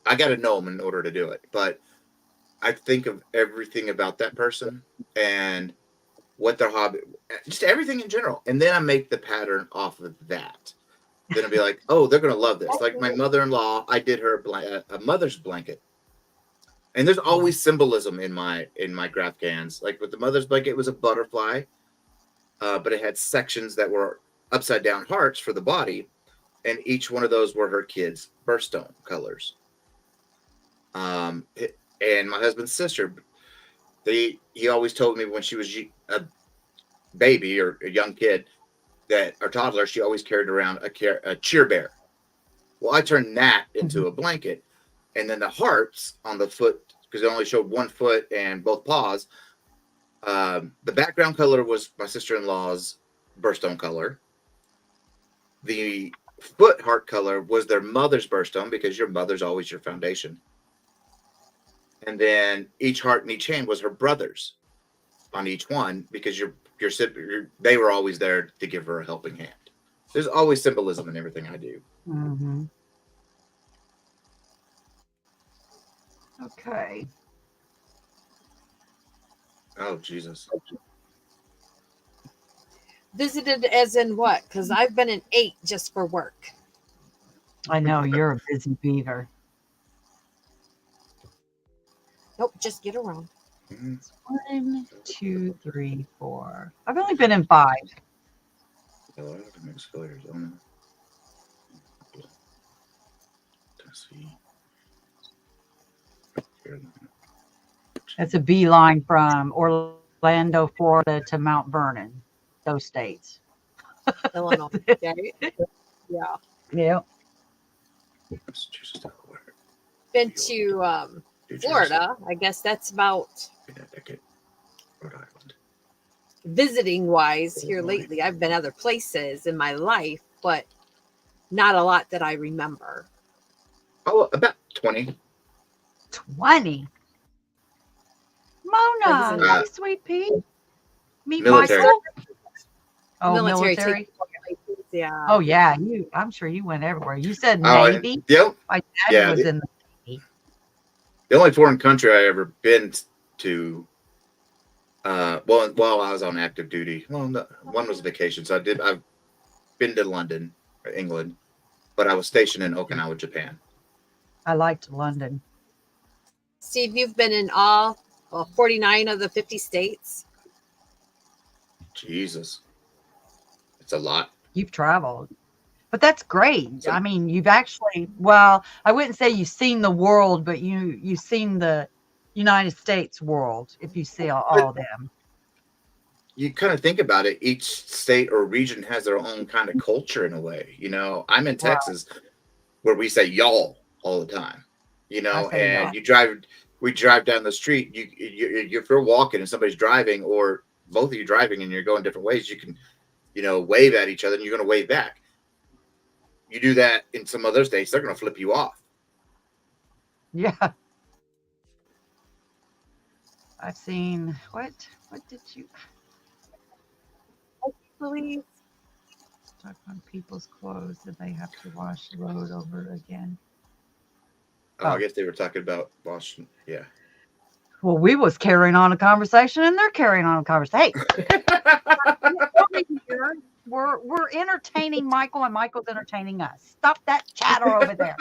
I got to know them in order to do it, but I think of everything about that person and what their hobby, just everything in general, and then I make the pattern off of that. Then I'll be like, oh, they're gonna love this. Like my mother-in-law, I did her a mother's blanket, and there's Yeah. always symbolism in my graph cans. Like with the mother's blanket, it was a butterfly, but it had sections that were upside down hearts for the body, and each one of those were her kids' birthstone colors. And my husband's sister, he always told me when she was a baby or a young kid that or toddler, she always carried around a cheer bear. Well, I turned that Mhm. into a blanket, and then the hearts on the foot because it only showed one foot and both paws. The background color was my sister-in-law's birthstone color. The foot heart color was their mother's birthstone because your mother's always your foundation. And then each heart and each hand was her brother's on each one because they were always there to give her a helping hand. There's always symbolism in everything I do. Mhm. Okay. Oh Jesus! Visited as in what? Because I've been in 8 just for work. I know you're a busy beaver. Nope, just get around. Mhm. 1, 2, 3, 4. I've only been in 5. A lot of mixed colors. Oh no. Tennessee, Carolina. It's a beeline from Orlando, Florida to Mount Vernon, those states. Illinois. Right? Yeah. Yeah. Massachusetts, Delaware, Been New York, to New Jersey, Florida. I guess that's about Connecticut, Rhode Island, visiting wise here Illinois. lately. I've been other places in my life, but not a lot that I remember. Oh, about 20. 20. I was Mona, in hey, Uh, sweet pea. Meet military. Michael. Oh, military take military. yeah. Oh yeah, I'm sure you went everywhere. You said Oh, and Navy. the My dad yeah, was in the Navy. the only foreign country I ever been to. Well, while I was on active duty. Well, no, one was vacation, so I've been to London, or England, but I was stationed in Okinawa, Japan. I liked London. Steve, you've been in all 49 of the 50 states. Jesus, it's a lot. You've traveled. But that's great. So I mean, you've actually, well, I wouldn't say you've seen the world, but you've seen the United States world if you see all of them. you kind of think about it, each state or region has their own kind of culture in a way. I'm in Right. Texas where we say y'all all the time, I say and y'all. we drive down the street. If you're walking and somebody's driving, or both of you driving and you're going different ways, you can, wave at each other and you're going to wave back. You do that in some other states, they're going to flip you off. Yeah. I've seen what did you Please. talk on people's clothes that they have to wash load over again? Oh, I Oh, guess they were talking about Boston. Yeah. well, we was carrying on a conversation and they're carrying on a conversation. Hey, over here. We're entertaining Michael and Michael's entertaining us. Stop that chatter over there.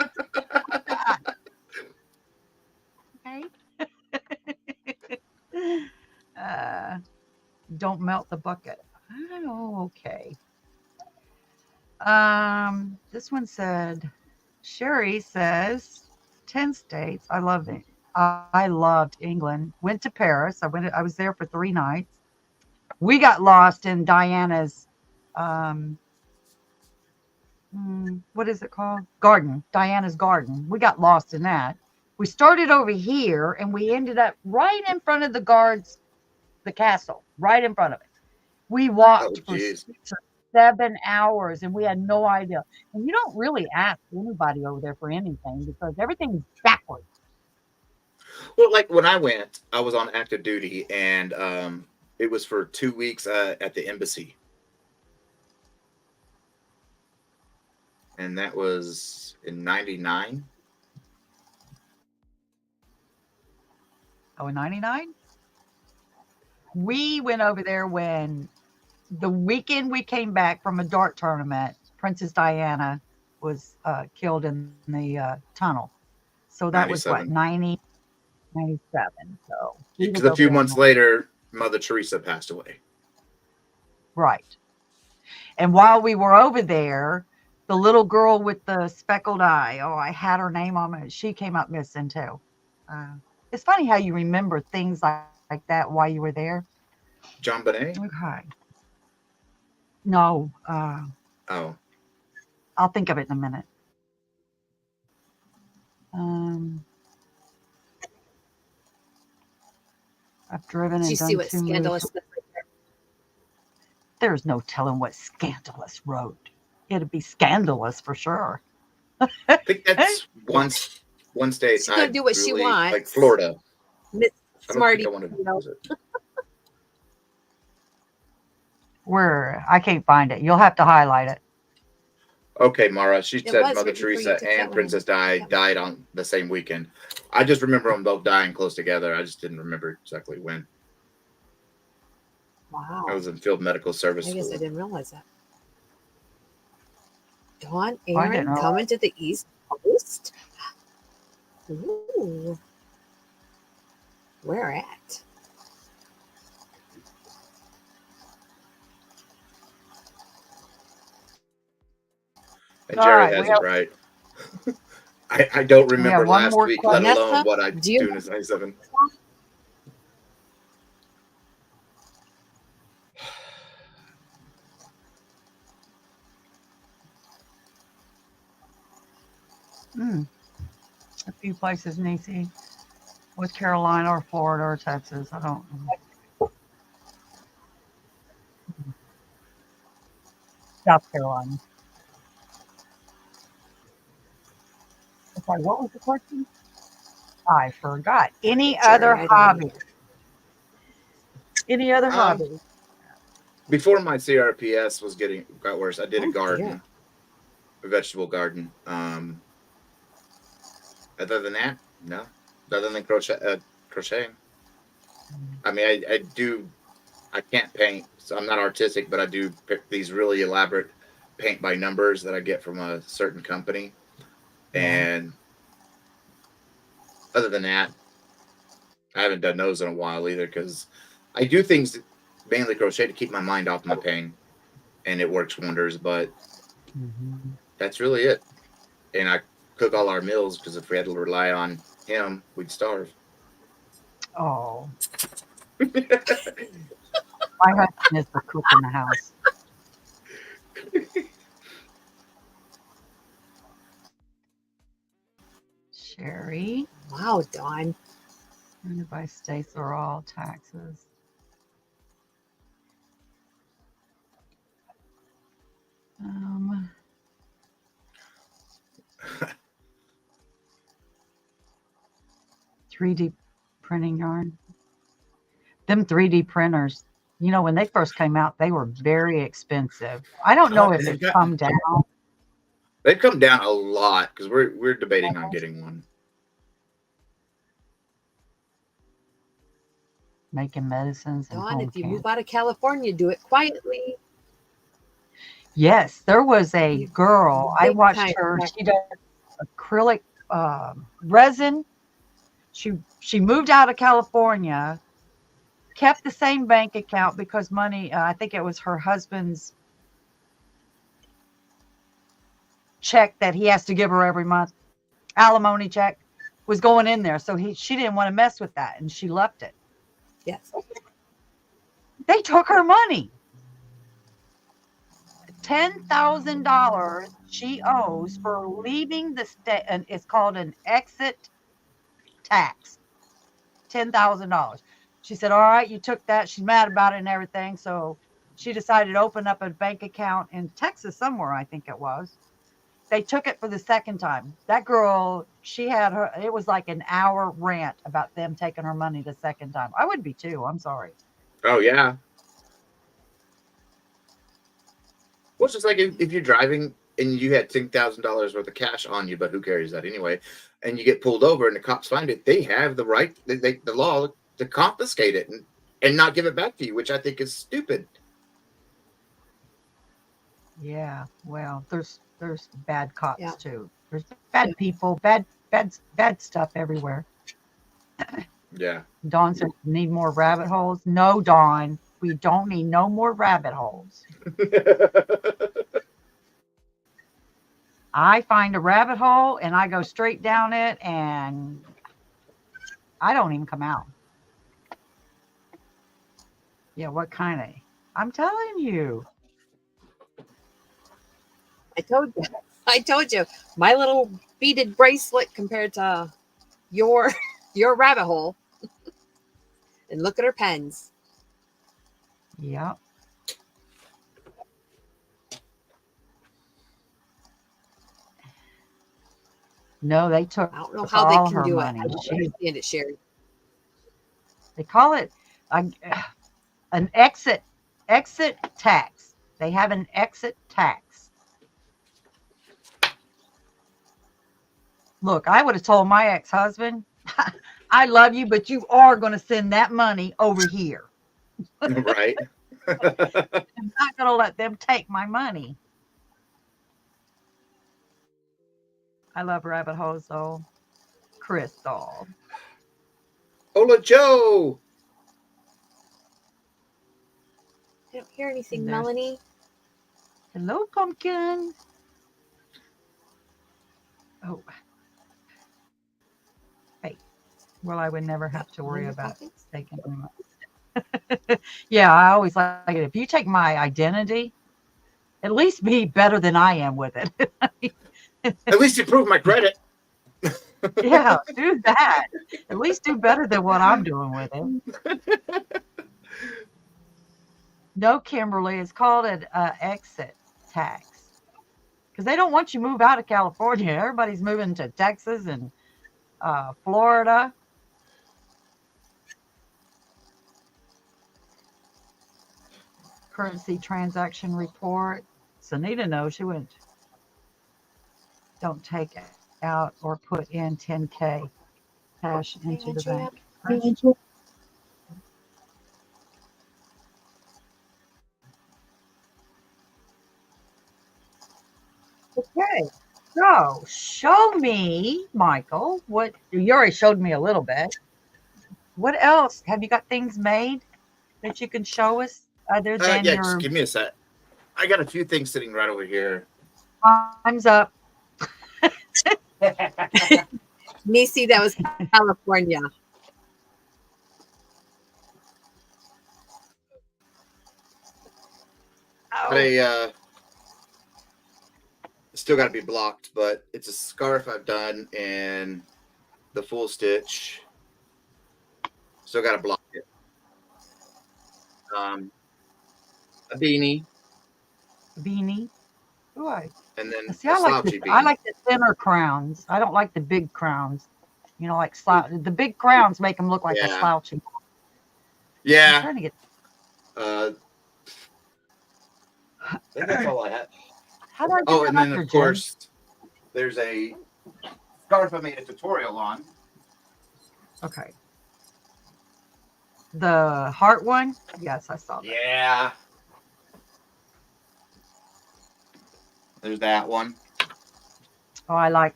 Okay. Uh, don't melt the bucket. Oh, okay. This one said, Sherry says, 10 states. I love it. I loved England. Went to Paris. I was there for 3 nights. We got lost in Diana's, um, what is it called? Garden. Diana's garden. We got lost in that. We started over here and we ended up right in front of the guards, the castle, right in front of it. We Oh, walked for geez. 6 or 7 hours and we had no idea. And you don't really ask anybody over there for anything because everything's backwards. Well, like when I went, I was on active duty, and it was for 2 weeks at the embassy, and that was in '99. Oh, in 99? We went over there when the weekend we came back from a dart tournament, Princess Diana was killed in the tunnel. So that was what, 97. 90, 97. So he Because was a over few there in months later, Mother Teresa passed away. right. And while we were over there, the little girl with the speckled eye, oh, I had her name on it. She came up missing too. Uh, it's funny how you remember things like that while you were there. John Bonet? Okay. No, Oh, I'll think of it in a minute. Um, I've driven Did you and see done what 2 moves. scandalous stuff right there? There's no telling what Scandalous wrote. It'd be scandalous for sure. I think that's one state She's gonna I do what she really like. wants. Florida. Miss I don't think Smarty, I want to you know. visit. Where I can't find it. You'll have to highlight it. Okay, Mara. She It said was Mother right before you Teresa took that and one. Princess Di died on the same weekend. I just remember them both dying close together. I just didn't remember exactly when. I Wow. was in field medical service I guess I school. didn't realize that. Dawn I didn't Aaron know. coming to the East Coast? Ooh. Where at? And All Jerry right, has it right. I don't we remember have one last more week, let question. alone Vanessa, what I do you do in 97. A few places, Niecy. With Carolina or Florida or Texas. I don't know. South Carolina. Okay, what was the question? I forgot. Any other Jerry? I don't hobby? either. Any other Um, hobby? Before my CRPS got worse, I did a Oh dear. garden, a vegetable garden. Other than that, no. Other than crocheting. I mean, I do. I can't paint, so I'm not artistic, but I do pick these really elaborate paint by numbers that I get from a certain company. Yeah. And other than that, I haven't done those in a while either because I do things mainly crochet to keep my mind off my pain, and it works wonders. But Mhm. that's really it. And I cook all our meals because if we had to rely on him, we'd starve. Oh, my husband is the cook in the house. Sherry. Wow, Dawn. Funded by states or all taxes. Um, 3D printing yarn. Them 3D printers, when they first came out, they were very expensive. I don't know if They've it's got come down. they've come down a lot because we're debating on getting one. Making medicines and Dawn, home if you care. move out of California, do it quietly. Yes, there was a girl. I Big watched time. her. She does acrylic resin. She moved out of California, kept the same bank account because money, I think it was her husband's check that he has to give her every month, alimony check, was going in there. So she didn't want to mess with that, and she left it. Yes. They took her money. $10,000 she owes for leaving the state, and it's called an exit tax. $10,000. She said, all right, you took that. She's mad about it and everything. So she decided to open up a bank account in Texas somewhere, I think it was. They took it for the second time. That girl, it was like an hour rant about them taking her money the second time. I would be too. I'm sorry. Oh, yeah. Well, it's just like if you're driving and you had $10,000 worth of cash on you, but who carries that anyway? And you get pulled over and the cops find it, they have the right, the law to confiscate it and not give it back to you, which I think is stupid. Yeah, well, there's bad cops Yeah. too. There's bad people, bad stuff everywhere. Yeah. Dawn said, need more rabbit holes. No, Dawn, we don't need no more rabbit holes. I find a rabbit hole and I go straight down it and I don't even come out. Yeah, what kind of? I'm telling you. I told you. My little beaded bracelet compared to your rabbit hole. And look at her pens. Yep. No, they took. I don't know how they can do money. It. I don't understand it, Sherry. They call it an exit tax. They have an exit tax. Look, I would have told my ex-husband, I love you, but you are going to send that money over here. Right. I'm not going to let them take my money. I love rabbit holes, though. Crystal. Hola, Joe. I don't hear anything, Melanie. Hello, pumpkin. Oh. Hey. Well, I would never have to worry about taking them. Yeah, I always like it. If you take my identity, at least be better than I am with it. At least improve my credit. Yeah, do that. At least do better than what I'm doing with it. No, Kimberly, it's called an exit tax. Because they don't want you to move out of California. Everybody's moving to Texas and Florida. Currency transaction report. Sunita knows. She went, don't take it out or put in 10K cash into the bank. Okay, so show me, Michael, what you already showed me a little bit. What else? Have you got things made that you can show us other than yeah, just give me a sec. I got a few things sitting right over here. Time's up. Nisi, that was California. Oh. Still got to be blocked, but it's a scarf I've done in the full stitch. Still got to block it. A beanie. Ooh, and then see, I like the thinner crowns. I don't like the big crowns. You know, like the big crowns make them look like a slouchy. Yeah. I'm trying to get. I think that's all I had. How do I get and then of course, there's a scarf I made a tutorial on. Okay. The heart one? Yes, I saw that. Yeah. There's that one. Oh, I like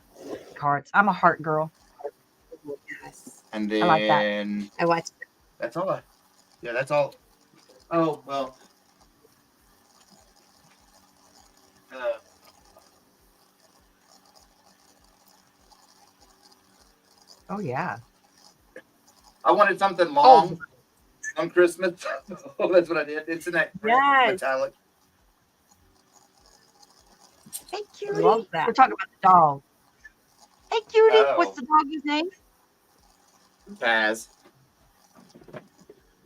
hearts. I'm a heart girl. And then I like that. I watched it. That's all Yeah, that's all. Oh, well. Uh, Oh, yeah. I wanted something Oh, long on Christmas. Oh, that's what I did. It's in that yes. metallic. Hey, cutie. Love that. We're talking about the dog. Hey, cutie. What's Oh, the dog's name? Paz.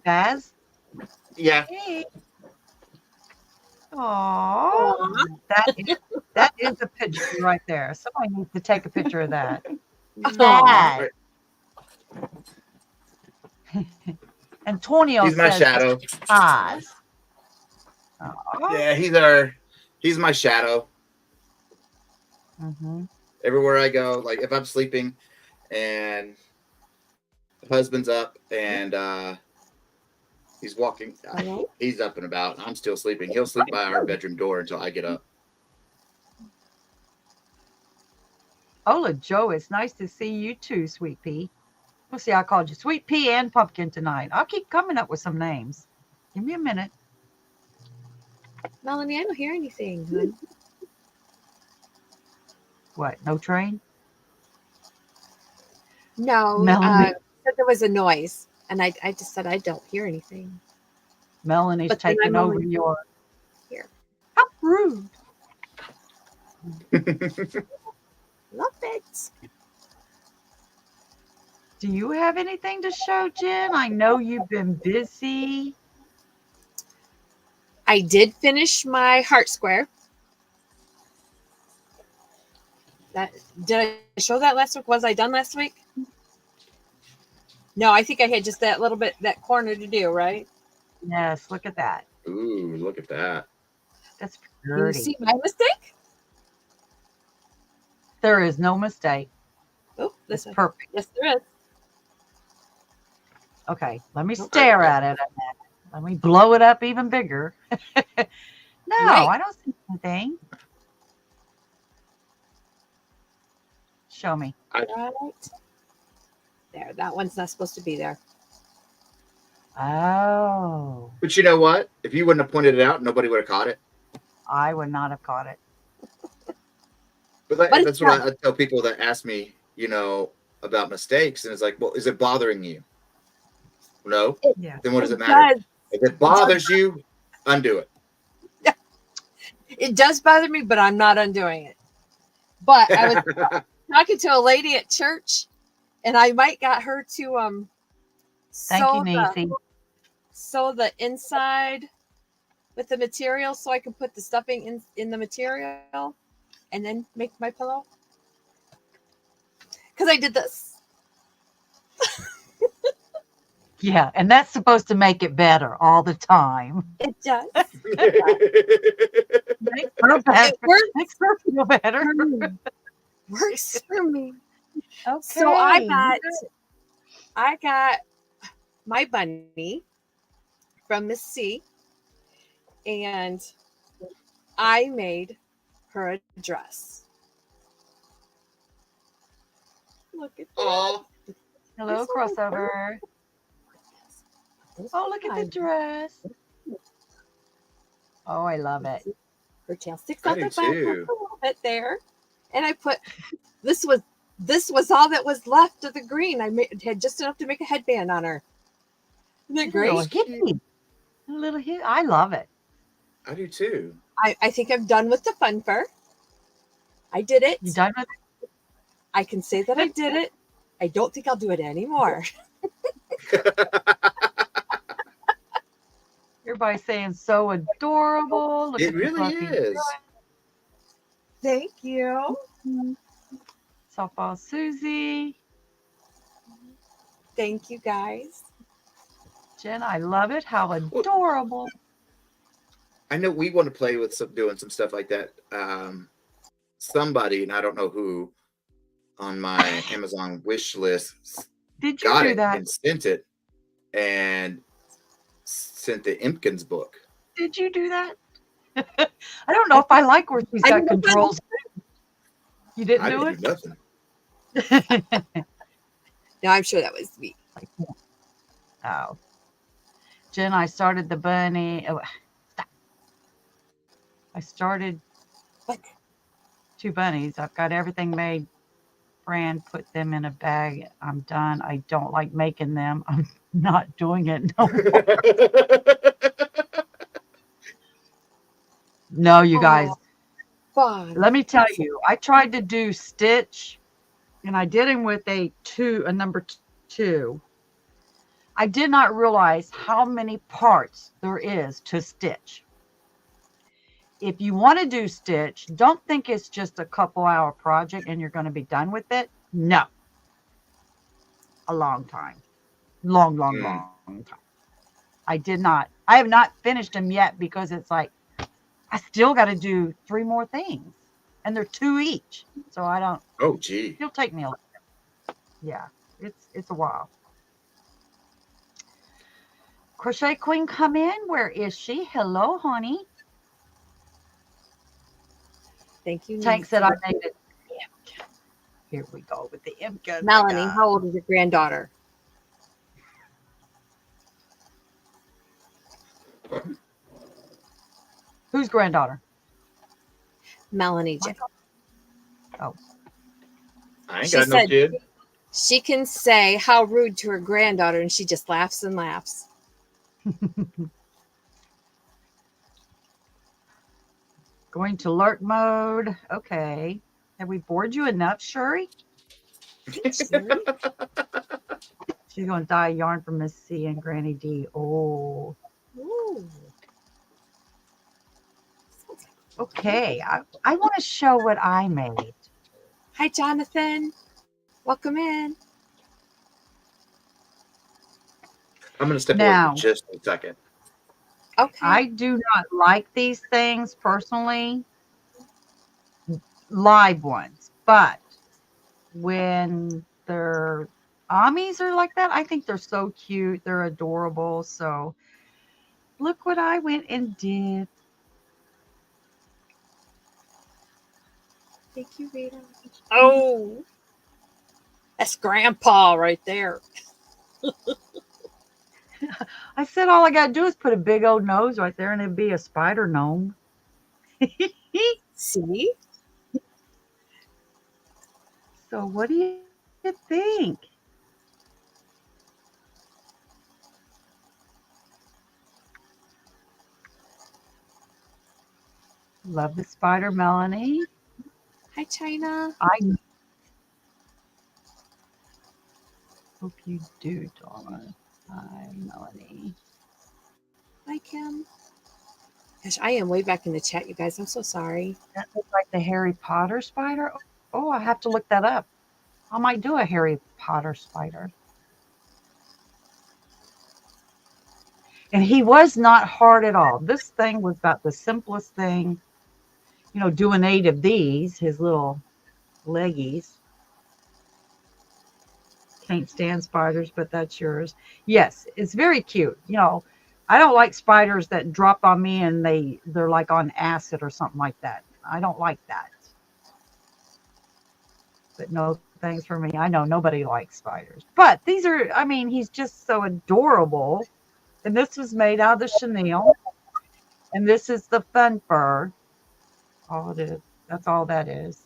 Baz. Yeah. Hey. Aww. Aw. That is a picture right there. Somebody needs to take a picture of that. Aw. Baz. Antonio He's my says shadow. Paz. Aw. Yeah, he's my shadow. Mm-hmm. Everywhere I go, like if I'm sleeping and the husband's up and he's walking, Hello? he's up and about. I'm still sleeping. He'll sleep by our bedroom door until I get up. Hola, Joe. It's nice to see you too, Sweet Pea. We'll see. I called you Sweet Pea and Pumpkin tonight. I'll keep coming up with some names. Give me a minute. Melanie, I don't hear anything. Hon. What? No train? No, Melanie. said there was a noise, and I just said I don't hear anything. Melanie's But then taking I'm over only your. here. How rude. Love it. Do you have anything to show, Jen? I know you've been busy. I did finish my heart square. That did I show that last week? Was I done last week? No, I think I had just that little bit, that corner to do, right? Yes, look at that. Ooh, look at that. That's Can you pretty. see my mistake? There is no mistake. Oh, It's this one. perfect. Yes, there is. Okay, let me Nope. stare at it. Let me blow it up even bigger. No, Right. I don't see anything. Show me. Right. There, that one's not supposed to be there. Oh, But you know what? If you wouldn't have pointed it out, nobody would have caught it. I would not have caught it. But But that's it's what not. I tell people that ask me, about mistakes, and it's like, well, is it bothering you? No. Yeah. Then what does It it matter? does. If it bothers you, undo it. It does bother me, but I'm not undoing it. But I was talking to a lady at church, and I might got her to Thank you, sew the inside with the material so I can put the stuffing in the material and then make my pillow. Because I did this. Yeah, and that's supposed to make it better all the time. It does. Makes her better. It works Makes her feel better. for me. Works for me. Okay. So I got my bunny from Miss C, and I made her a dress. Look at that. Oh, Hello, crossover. Oh, look at the dress. Oh, I love it. Her tail sticks I out do the back a too. little bit there, and I put this was all that was left of the green. I had just enough to make a headband on her. Isn't that A little great? hippie. A little hippie. I love it. I do too. I think I'm done with the fun fur. I did it. You done with it? I can say that I did it. I don't think I'll do it anymore. Everybody's saying so adorable. Look It at the really fluffy is. Thank you. softball Susie. Thank you, guys. Jen, I love it. How adorable. I know we want to play with doing some stuff like that. Somebody, and I don't know who, on my Amazon wish list Did you got do it that? and sent it, and sent the Impkins book. Did you do that? I don't know if I like where she's got controls. You didn't I do didn't do nothing. No, I'm sure that was me. Oh. Jen, I started the bunny. Oh, stop. I started Look. 2 bunnies. I've got everything made. Fran, put them in a bag. I'm done. I don't like making them. I'm not doing it no more. No, you guys. Oh, fun. Let me tell you, I tried to do stitch, and I did him with a number 2. I did not realize how many parts there is to stitch. If you want to do stitch, don't think it's just a couple hour project and you're going to be done with it. No. A long time. Long time. I have not finished them yet because it's like, I still got to do 3 more things and they're 2 each. So I don't, Oh, gee. it'll take me a little bit. Yeah, it's a while. Crochet Queen, come in. Where is she? Hello, honey. Thank you. Tank said I made it. Here we go with the MCAS. Melanie, how old is your granddaughter? Whose granddaughter? Melanie J. Oh. I ain't She got no said- kid. She can say how rude to her granddaughter, and she just laughs and laughs. Going to alert mode. Okay. Have we bored you enough, Shuri? She's going to dye yarn for Miss C and Granny D. Oh. Ooh. Okay. I want to show what I made. Hi, Jonathan. Welcome in. I'm going to step Now- away for just a second. Okay. I do not like these things personally, live ones, but when they're Amis are like that, I think they're so cute. They're adorable. So look what I went and did. Thank you, Rita. Oh, that's Grandpa right there. I said all I got to do is put a big old nose right there and it'd be a spider gnome. See? So what do you think? Love the spider, Melanie. Hi, China. I hope you do, Donna. Hi, Melanie. Hi, Kim. Gosh, I am way back in the chat, you guys. I'm so sorry. That looks like the Harry Potter spider. Oh, I have to look that up. I might do a Harry Potter spider. And he was not hard at all. This thing was about the simplest thing. You know, doing 8 of these, his little leggies. Can't stand spiders, but that's yours. Yes, it's very cute. You know, I don't like spiders that drop on me and they're like on acid or something like that. I don't like that. But no thanks for me. I know nobody likes spiders. But these are, I mean, he's just so adorable. And this was made out of the chenille. And this is the fun fur. All it is. That's all that is.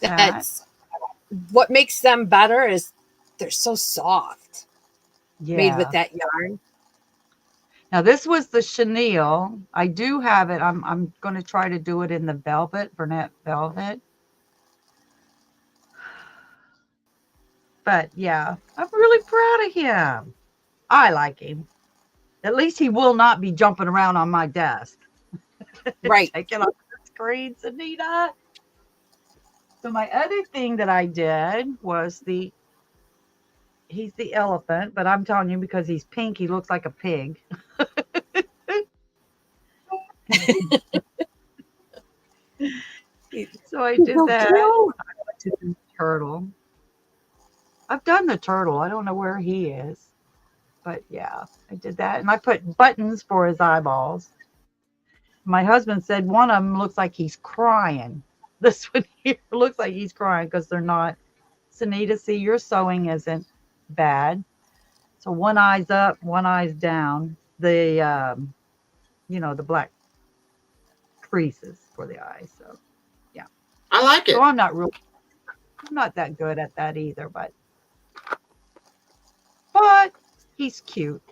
That's what makes them better is they're so soft. Made with that yarn. Now this was the chenille. I do have it. I'm going to try to do it in the velvet, Bernette velvet. But yeah, I'm really proud of him. I like him. At least he will not be jumping around on my desk. Right. Taking off the screen, Anita. So my other thing that I did was he's the elephant, but I'm telling you because he's pink, he looks like a pig. So I did that. I went to the turtle. I've done the turtle. I don't know where he is. But yeah, I did that. And I put buttons for his eyeballs. My husband said one of them looks like he's crying. This one here looks like he's crying because they're not. Sunita, see, your sewing isn't bad. So one eye's up, one eye's down. The the black creases for the eyes. So yeah. I like So it. I'm not that good at that either, but he's cute.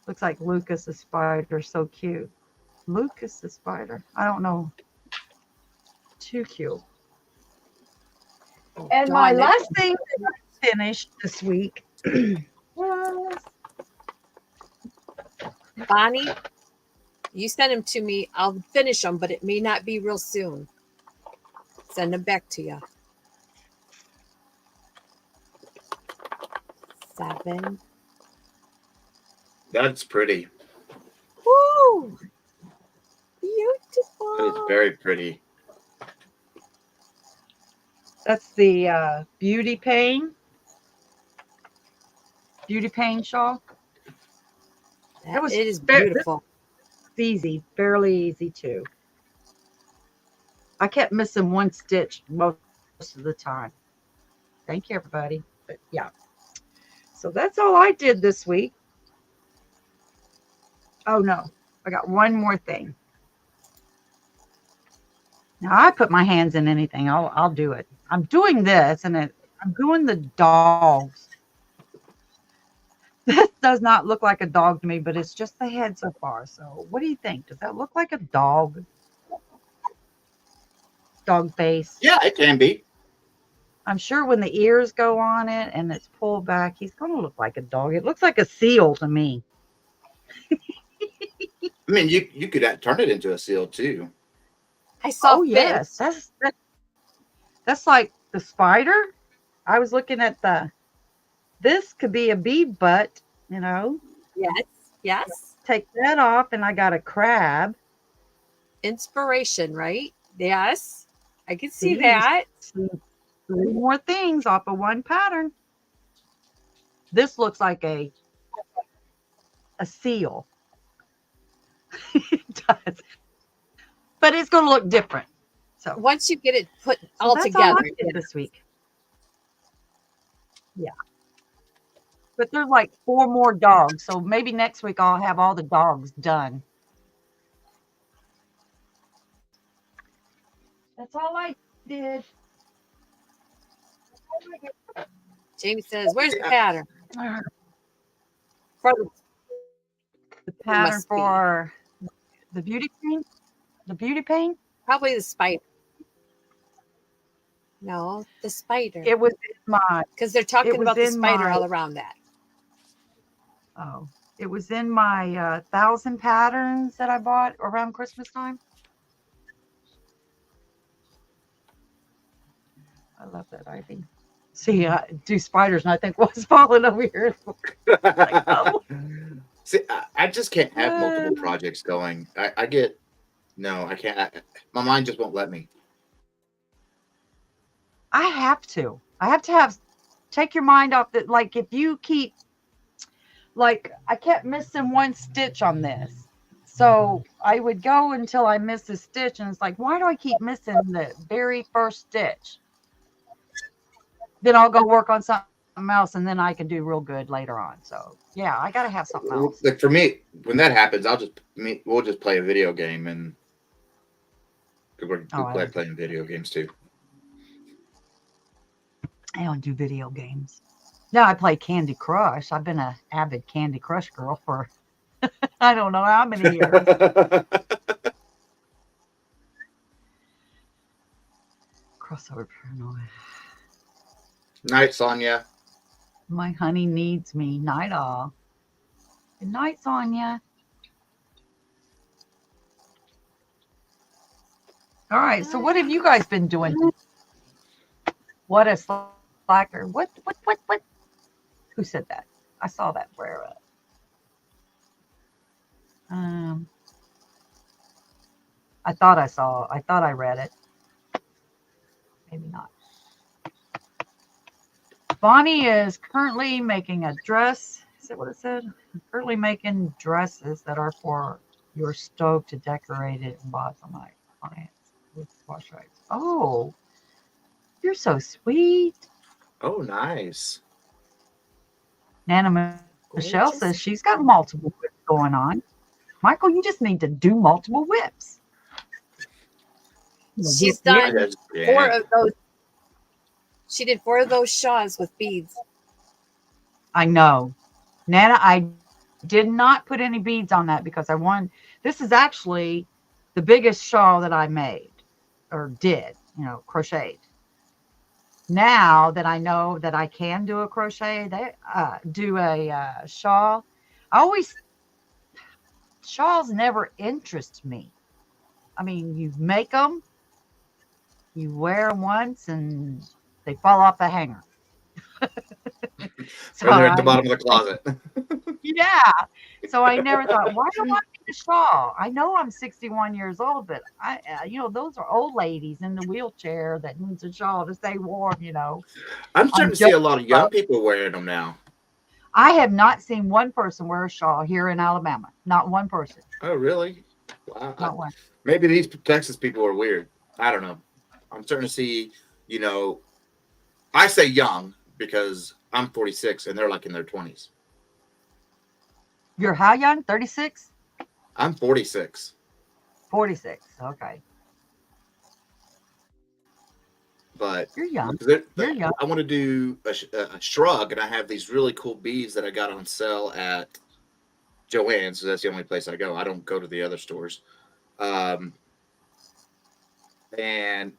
Looks like Lucas the spider, so cute. Lucas the spider. I don't know. Too cute. And No, my I never. last thing that I finished this week was Bonnie, you send them to me. I'll finish them, but it may not be real soon. Send them back to you. 7. That's pretty. Woo! That is Beautiful. very pretty. that's the beauty pain shawl. That was It is this beautiful. was easy, fairly easy too. I kept missing one stitch most of the time. Thank you, everybody. But yeah, so that's all I did this week. Oh no, I got one more thing. Now I put my hands in anything. I'll do it. I'm doing this, and I'm doing the dogs. This does not look like a dog to me, but it's just the head so far. So what do you think? Does that look like a dog? Dog face. Yeah, it can be. I'm sure when the ears go on it and it's pulled back, he's going to look like a dog. It looks like a seal to me. I mean, you could turn it into a seal too. I saw Oh fish. yes, that's like the spider. I was looking at this could be a bee butt, Yes. Yes. take that off and I got a crab. Inspiration, right? Yes. I can see See, you that. see 3 more things off of one pattern. This looks like a seal. It does. But it's going to look different. So Once you get it put all that's together. all I did this week. Yeah. But there's like 4 more dogs. So maybe next week I'll have all the dogs done. That's all I did. Jamie says, "Where's the pattern for The pattern must be. for the beauty paint? The beauty paint? Probably the spider. No, the spider. It was in my Because they're talking was about the in spider my- all around that. it was in my 1,000 patterns that I bought around Christmas time. I love that ivy. See, do spiders, and I think what's falling over here. Like, oh. See, I just can't have multiple projects going. I get no, I can't. My mind just won't let me. I have to take your mind off that. Like if you keep, like I kept missing one stitch on this. So I would go until I miss a stitch. And it's like, why do I keep missing the very first stitch? Then I'll go work on something else and then I can do real good later on. So yeah, I got to have something else. Like for me, when that happens, we'll just play a video game and we're glad playing video games too. I don't do video games. No, I play Candy Crush. I've been an avid Candy Crush girl for I don't know how many years. Crossover paranoia. Night, Sonia. My honey needs me. Night all. Good night, Sonia. All right. So what have you guys been doing? What a slacker. What? Who said that? I saw that where I thought I read it. Maybe not. Bonnie is currently making a dress. Is that what it said? I'm currently making dresses that are for your stove to decorate it and bought for my clients with wash rights. Oh, you're so sweet. Oh, nice. Nana Michelle Gorgeous. says she's got multiple whips going on. Michael, you just need to do multiple whips. She's I done just, 4 yeah. of those. She did 4 of those shawls with beads. I know. Nana, I did not put any beads on that because I wanted, this is actually the biggest shawl that I made or did, crocheted. Now that I know that I can do a crochet, do a shawl, shawls never interest me. I mean, you make them, you wear them once, and they fall off the hanger. So Or they're at the I bottom of the closet. Yeah. So I never thought, why do I need a shawl? I know I'm 61 years old, but those are old ladies in the wheelchair that needs a shawl to stay warm. I'm starting I'm to see joking, a lot of young but people wearing them now. I have not seen one person wear a shawl here in Alabama. Not one person. Oh, really? Wow. Not one. Maybe these Texas people are weird. I don't know. I'm starting to see, you know, I say young because I'm 46 and they're like in their 20s. You're how young? 36? I'm 46. 46. Okay. But You're young. You're young. I want to do a shrug, and I have these really cool beads that I got on sale at Joann's. So that's the only place I go. I don't go to the other stores. Um, and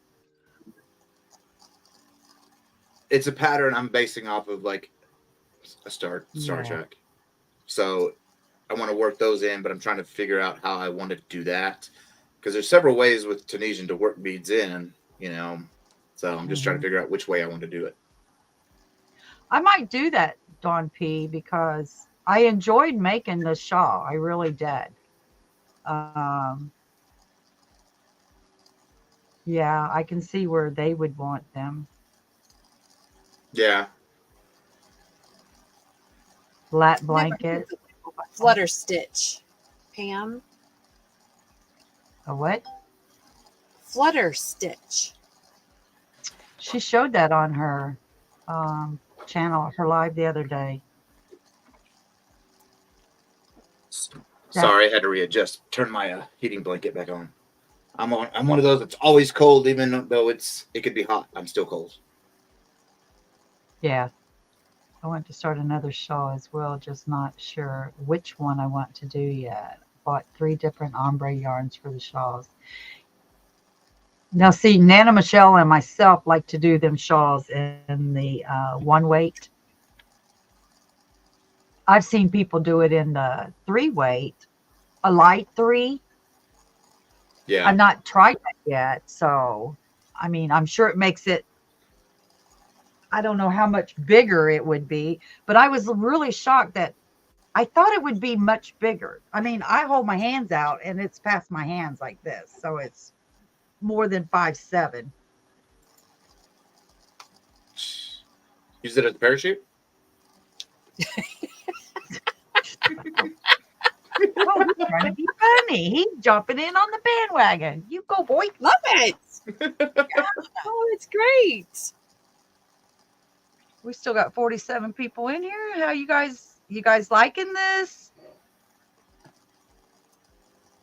it's a pattern I'm basing off of like a Star Yeah. Trek. So I want to work those in, but I'm trying to figure out how I want to do that because there's several ways with Tunisian to work beads in, you know. So I'm just trying to figure out which way I want to do it. I might do that, Dawn P, because I enjoyed making the shawl. I really did. Um, yeah, I can see where they would want them. Yeah. Flat Never did blanket. the flutter stitch. Pam, A what? flutter stitch. She showed that on her channel, her live the other day. Sorry, I had to readjust. Turn my heating blanket back on. I'm one of those that's always cold, even though it could be hot. I'm still cold. Yeah. I want to start another shawl as well, just not sure which one I want to do yet. Bought 3 different ombre yarns for the shawls. Now, see, Nana Michelle and myself like to do them shawls in the 1 weight. I've seen people do it in the 3 weight, a light 3. Yeah. I've not tried that yet. So, I mean, I'm sure it makes it, I don't know how much bigger it would be, but I was really shocked that I thought it would be much bigger. I mean, I hold my hands out and it's past my hands like this. So it's more than 5'7". Use it as a parachute? Oh, he's trying to be funny. He's jumping in on the bandwagon. You go, boy. Love it. Oh, it's great. We still got 47 people in here. How you guys liking this?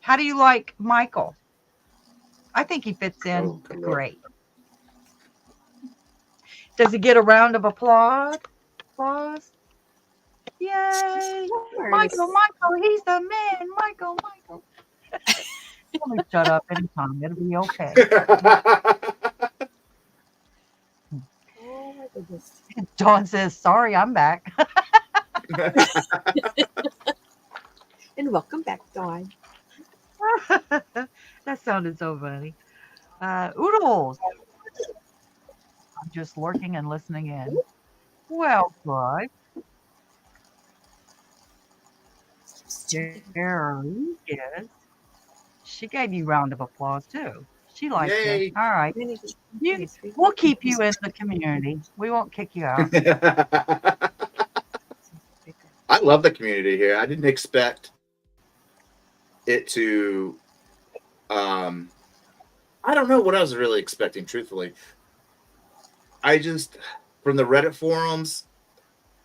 How do you like Michael? I think he fits in great. Does he get a round of applause? Yay! Michael, he's the man. Michael. Let me shut up anytime. It'll be okay. Oh my goodness. Dawn says, sorry, I'm back. And welcome back, Dawn. That sounded so funny. Oodles. I'm just lurking and listening in. Well, good. Jerry is. She gave you a round of applause too. She likes it. All right. We'll keep you in the community. We won't kick you out. I love the community here. I didn't expect it to. I don't know what I was really expecting, truthfully. I just, from the Reddit forums,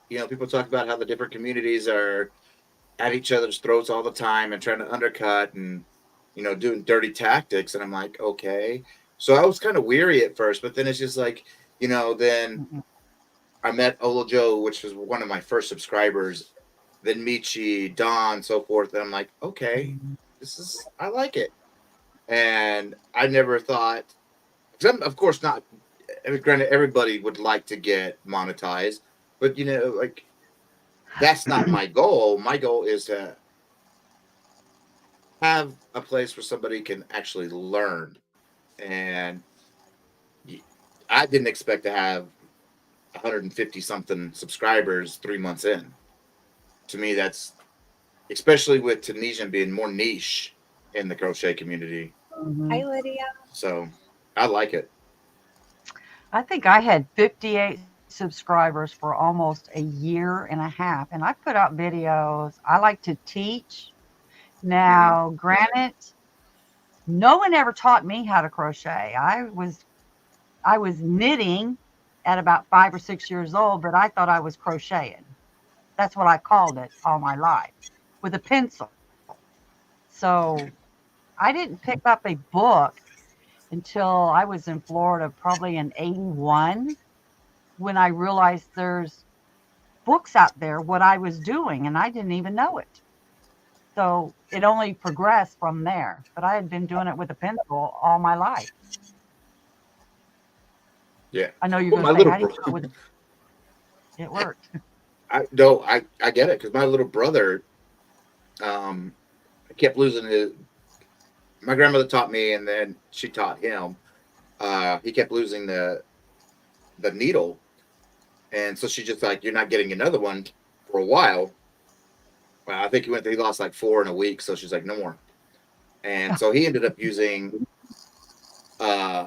people talk about how the different communities are at each other's throats all the time and trying to undercut and doing dirty tactics, and I'm like, okay. So I was kind of weary at first, but then it's just like, then Mm-mm. I met Olo Joe, which was one of my first subscribers, then Michi, Don, so forth, and I'm like, okay, Mhm. I like it. And I never thought, because I'm of course not, granted everybody would like to get monetized, but like, that's not my goal. My goal is to have a place where somebody can actually learn. And I didn't expect to have 150 something subscribers 3 months in. To me, that's, especially with Tunisian being more niche in the crochet community. Mhm. Hi, Lydia. So I like it. I think I had 58 subscribers for almost a year and a half, and I put out videos. I like to teach. Hmm. Now, granted, no one ever taught me how to crochet. I was knitting at about 5 or 6 years old, but I thought I was crocheting. That's what I called it all my life with a pencil. So I didn't pick up a book until I was in Florida, probably in 81, when I realized there's books out there what I was doing, and I didn't even know it. So it only progressed from there. But I had been doing it with a pencil all my life. Yeah. I know you're Well, going to my say, little how do you bro, do it with it worked? I no, I get it, because my little brother, um, kept losing his. My grandmother taught me, and then she taught him. He kept losing the needle, and so she just like, you're not getting another one for a while. Well, I think he lost like four in a week, so she's like, no more. And so he ended up using uh,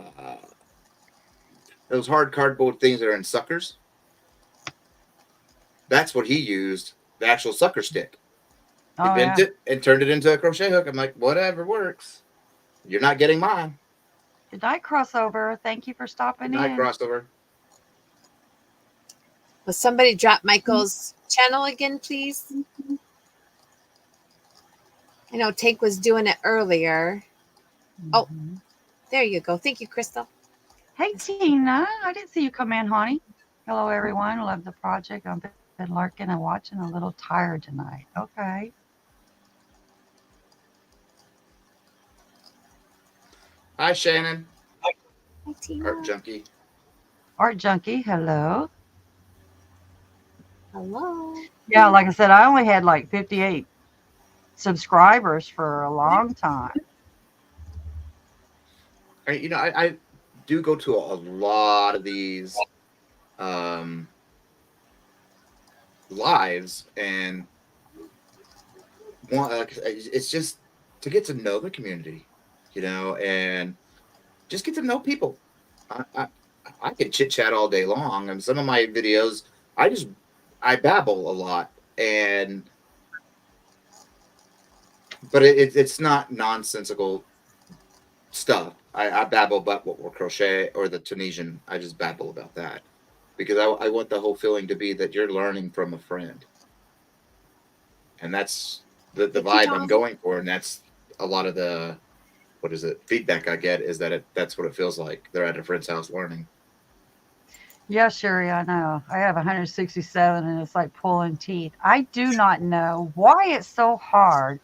those hard cardboard things that are in suckers. That's what he used, the actual sucker stick. He Oh, bent yeah. it and turned it into a crochet hook. I'm like, whatever works. You're not getting mine. Good night, crossover. Thank you for Good stopping night, in. crossover. Will somebody drop Michael's channel again, please? I know Tank was doing it earlier. Oh, Mhm. there you go. Thank you, Crystal. Hey, Tina. I didn't see you come in, honey. Hello, everyone. Love the project. I've been lurking and watching, a little tired tonight. Okay. Hi, Shannon. Hi, Art Tina. junkie. Art Junkie, hello. Hello. Yeah, like I said, I only had like 58 subscribers for a long time. I do go to a lot of these um, lives, and it's just to get to know the community, and just get to know people. I I could chit chat all day long, and some of my videos, I just I babble a lot, and but it's not nonsensical stuff. I babble about what we're crochet or the Tunisian. I just babble about that because I want the whole feeling to be that you're learning from a friend, and that's the Thank you, vibe I'm Tom. going for, and that's a lot of the, what is it, feedback I get, is that that's what it feels like. They're at a friend's house learning. Yeah, Sherry, I know. I have 167 and it's like pulling teeth. I do not know why it's so hard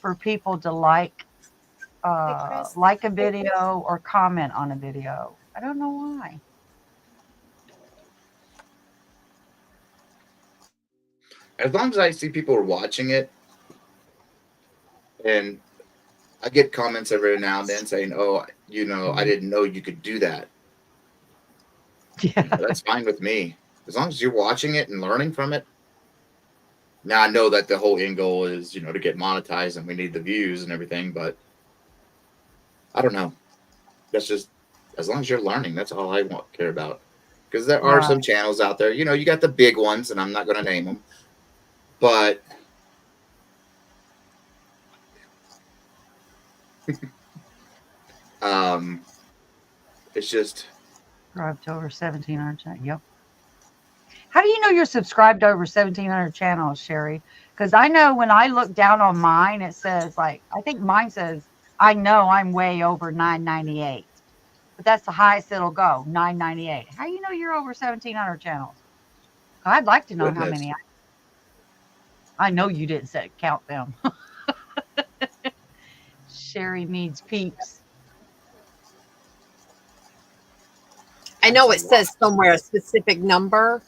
for people to Hi, Chris. like a video or comment on a video. I don't know why. As long as I see people are watching it, and I get comments every now and then saying, "Oh, I Mhm. didn't know you could do that." Yeah. That's fine with me. As long as you're watching it and learning from it. Now I know that the whole end goal is, to get monetized and we need the views and everything, but I don't know. That's just, as long as you're learning, that's all I care about. Because there are Right. some channels out there, you got the big ones, and I'm not going to name them, but um, it's just, We're up to over 17, aren't you? Yep. How do you know you're subscribed to over 1,700 channels, Sherry? Because I know when I look down on mine, it says like, I think mine says, I know I'm way over 998. But that's the highest it'll go, 998. How do you know you're over 1,700 channels? I'd like to know how Goodness. many. I know you didn't count them. Sherry needs peeps. I know it says somewhere a specific number,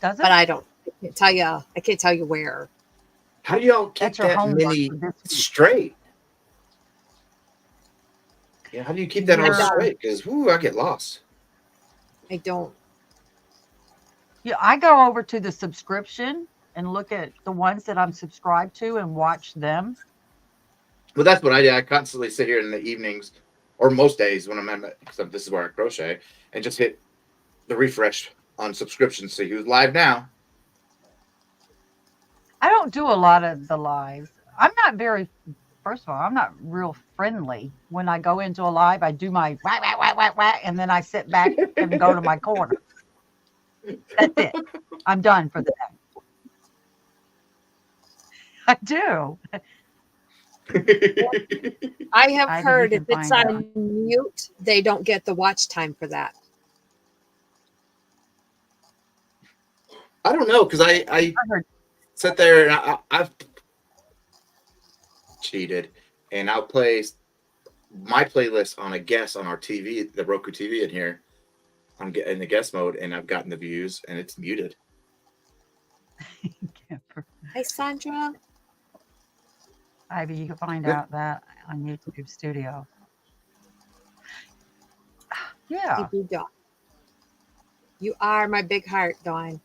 Does it? but I can't tell you. I can't tell you where. How do y'all keep That's your that homework many for this week. straight? Yeah, how do you keep that all You're- straight? Because I get lost. I don't. Yeah, I go over to the subscription and look at the ones that I'm subscribed to and watch them. Well, that's what I do. I constantly sit here in the evenings, or most days when I'm at, except this is where I crochet, and just hit the refresh on subscriptions, see who's live now. I don't do a lot of the lives. I'm not very, first of all, I'm not real friendly. When I go into a live, I do my whack, whack, whack, whack, whack, and then I sit back and go to my corner. That's it. I'm done for the day. I do. I have Ivy, heard you if can it's find on mute, they don't get the watch time for that. I don't know, because I I heard sit there and I've cheated, and I'll play my playlist on a guest on our TV, the Roku TV in here. I'm in the guest mode, and I've gotten the views, and it's muted. Hi, Sandra. Ivy, you can find Good. out that on YouTube Studio. Yeah. You, Dawn. You are my big heart, Dawn.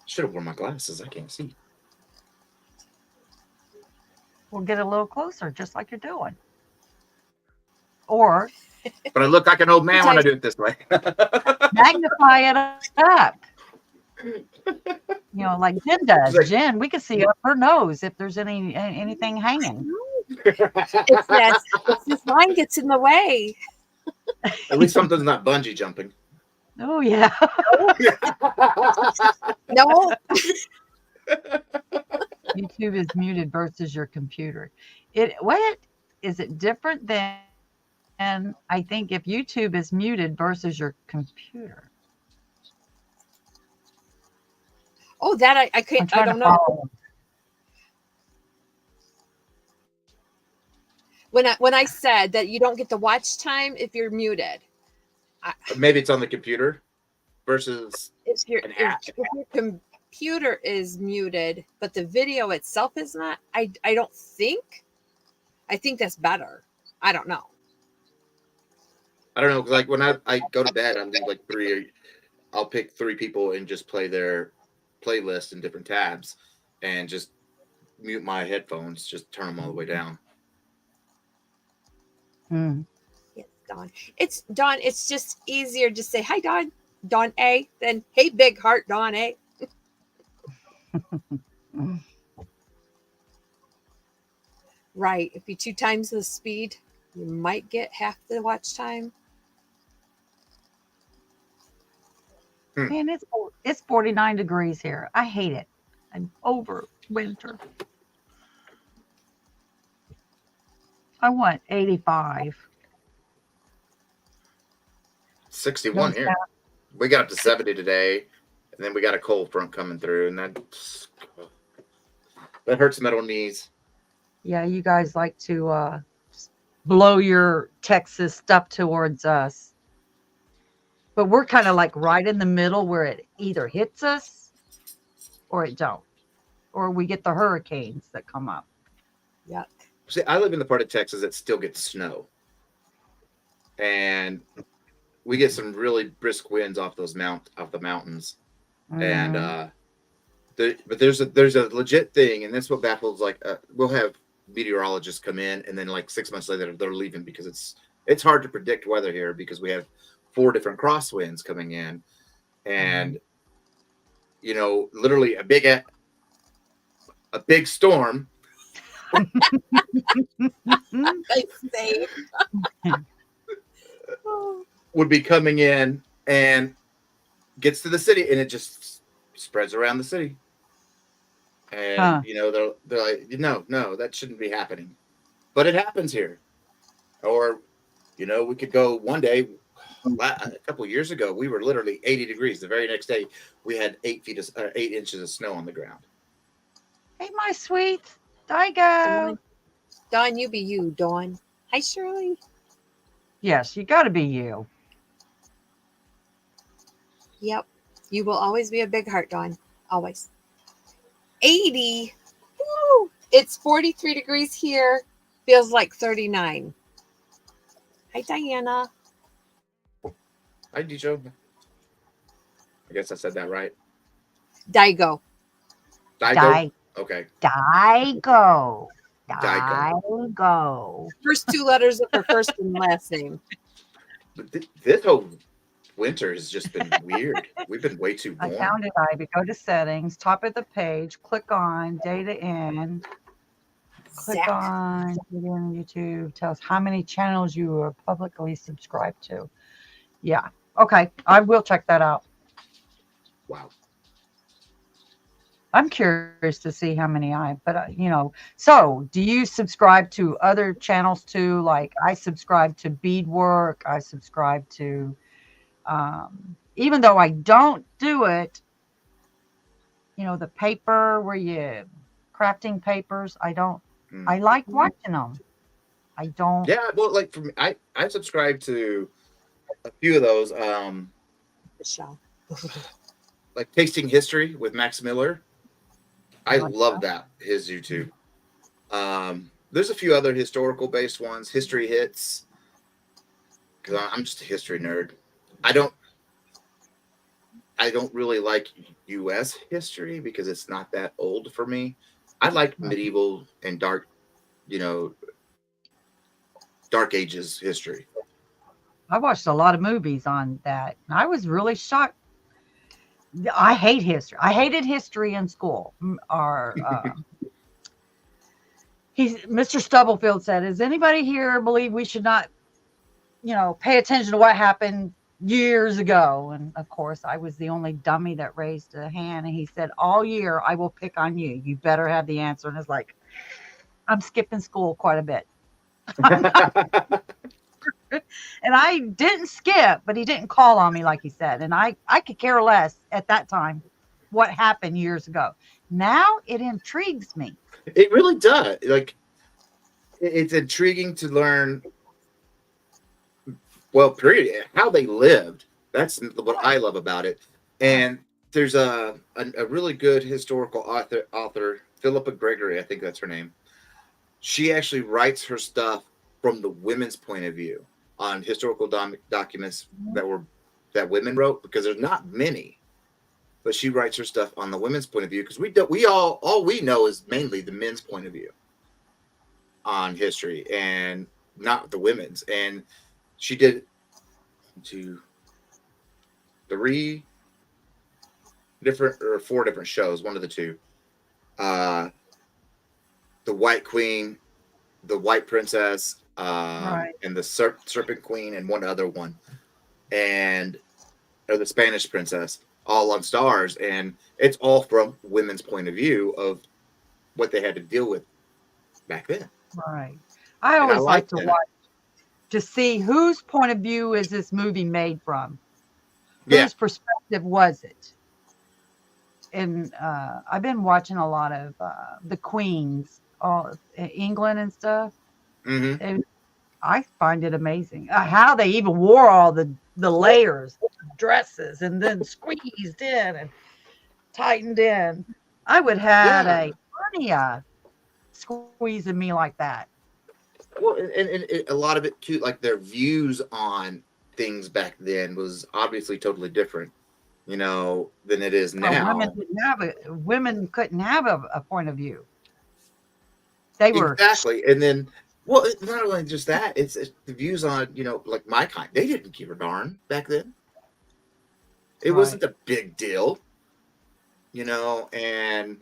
Should have worn my glasses. I can't see. We'll get a little closer, just like you're doing. Or But I look like an old man when I do it this way. magnify it up. You know, like Jen does. Like, Jen, we can see up her nose if there's anything hanging. It's this line gets in the way. At least something's not bungee jumping. Oh yeah. No. YouTube is muted versus your computer. What is it different than? And I think if YouTube is muted versus your computer. Oh, that I can't. I don't know. Follow. When I said that you don't get the watch time if you're muted. Maybe it's on the computer versus If your app. if your computer is muted, but the video itself is not. I don't think. I think that's better. I don't know. I don't know, because like when I go to bed, I leave like I'll pick 3 people and just play their playlist in different tabs and just mute my headphones, just turn them all the way down. Yes, Dawn. It's Dawn. It's just easier to say hi, Dawn. Dawn A. Than hey, big heart, Dawn A. Right. If you 2 times the speed, you might get half the watch time. Man, it's 49 degrees here. I hate it. I'm over winter. I want 85. 61 here. We got up to 70 today, and then we got a cold front coming through, and that hurts metal knees. Yeah, you guys like to blow your Texas stuff towards us. But we're kind of like right in the middle where it either hits us or it don't. Or we get the hurricanes that come up. Yeah. See, I live in the part of Texas that still gets snow. And we get some really brisk winds off the mountains. Mm-hmm. And but there's a legit thing, and that's what baffles, like we'll have meteorologists come in, and then like 6 months later they're leaving because it's hard to predict weather here because we have 4 different crosswinds coming in, and you know, literally a big storm. would be coming in and gets to the city, and it just spreads around the city. And Huh. they're like, no, that shouldn't be happening, but it happens here. Or we could go one day. A couple of years ago, we were literally 80 degrees. The very next day, we had 8 inches of snow on the ground. Hey, my sweet. Daigo. Dawn, you be you, Dawn. Hi, Shirley. Yes, you got to be you. Yep. You will always be a big heart, Dawn. Always. 80. Woo! It's 43 degrees here. Feels like 39. Hi, Diana. Hi, Dijo. I guess I said that right. Daigo. Daigo? Okay. Daigo. Daigo. Daigo. First two letters of her first and last name. But this whole winter has just been weird. We've been way too I warm. found it, Ivy. Go to settings, top of the page, click on data in, click Zach. on data in YouTube, tell us how many channels you are publicly subscribed to. Yeah. Okay. I will check that out. Wow. I'm curious to see how many so do you subscribe to other channels too? Like I subscribe to beadwork. I subscribe to, even though I don't do it, the paper where you crafting papers. I don't, I like watching them. I don't. Yeah. Well, like for me, I subscribe to a few of those, Michelle. like Tasting History with Max Miller. I like love that, his YouTube. There's a few other historical based ones, History Hits, because I'm just a history nerd. I don't really like U.S. history because it's not that old for me. I like medieval and dark ages history. I watched a lot of movies on that. I was really shocked. I hate history. I hated history in school. Mr. Stubblefield said, "Does anybody here believe we should not, pay attention to what happened years ago?" And of course, I was the only dummy that raised a hand. And he said, "All year, I will pick on you. You better have the answer." And it's like, I'm skipping school quite a bit. And I didn't skip, but he didn't call on me like he said. And I could care less at that time what happened years ago. Now it intrigues me. It really does. Like, it's intriguing to learn, well, period, how they lived. That's what I love about it. And there's a really good historical author, Philippa Gregory, I think that's her name. She actually writes her stuff from the women's point of view on historical documents that women wrote, because there's not many, but she writes her stuff on the women's point of view, because all we know is mainly the men's point of view on history and not the women's. And she did 4 different shows, one of the two. The White Queen, the White Princess, and the Serpent Queen, and one other one, or the Spanish Princess, all on Stars, and it's all from women's point of view of what they had to deal with back then. Right. I always like to watch to see whose point of view is this movie made from. Whose perspective was it? And I've been watching a lot of the Queens, all England and stuff. Mm-hmm. And I find it amazing how they even wore all the layers, dresses, and then squeezed in and tightened in. I would have a hernia squeezing me like that. Well, and a lot of it too, like their views on things back then was obviously totally different, than it is now. Women couldn't have a point of view. They were exactly, and then. Well, it's not only just that, it's the views on, like my kind. They didn't give a darn back then. It wasn't a big deal, and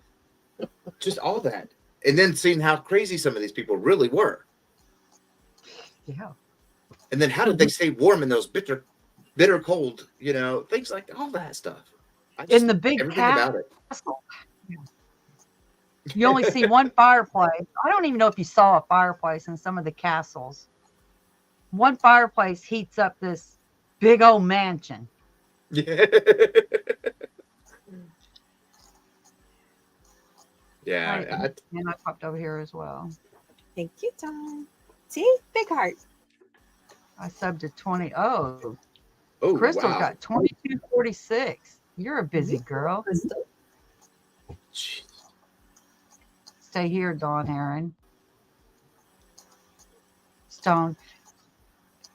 just all that. And then seeing how crazy some of these people really were. Yeah. And then how did they stay warm in those bitter bitter cold, things like all that stuff. In the big everything about it. castle, you only see one fireplace. I don't even know if you saw a fireplace in some of the castles. One fireplace heats up this big old mansion. Yeah. Right, Yeah. and I popped over here as well. Thank you, Tom. See, big heart. I subbed to 20. Oh, Oh, Crystal wow. got 2246. You're a busy girl. Crystal. Jeez. Stay here, Dawn Aaron. Stone.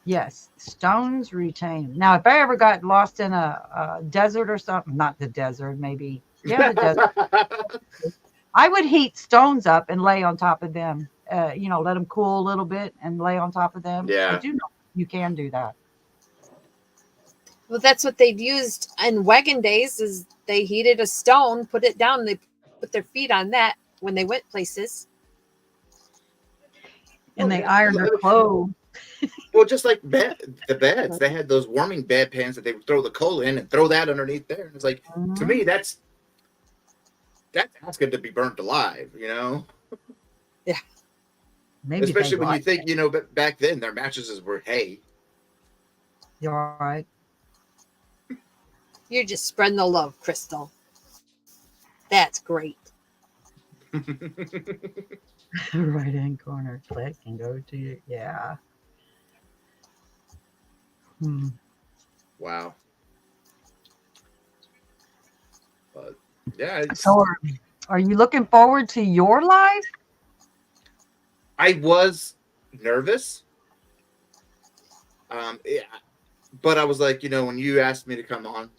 Yes, stones retain. Now, if I ever got lost in a desert or something, not the desert, maybe. Yeah, the desert. I would heat stones up and lay on top of them. Let them cool a little bit and lay on top of them. Yeah. I do know you can do that. Well, that's what they'd used in wagon days. Is they heated a stone, put it down, and they put their feet on that when they went places. And they ironed their clothes. Well, just like the beds, they had those warming bed pans that they would throw the coal in and throw that underneath there. And it's like, to me, that's asking to be burnt alive, Yeah. Maybe especially when you think, but back then their mattresses were hay. You're all right. You're just spreading the love, Crystal. That's great. Right hand corner, click and go to your, yeah. Wow. But yeah. So are you looking forward to your live? I was nervous. Yeah, but I was like, when you asked me to come on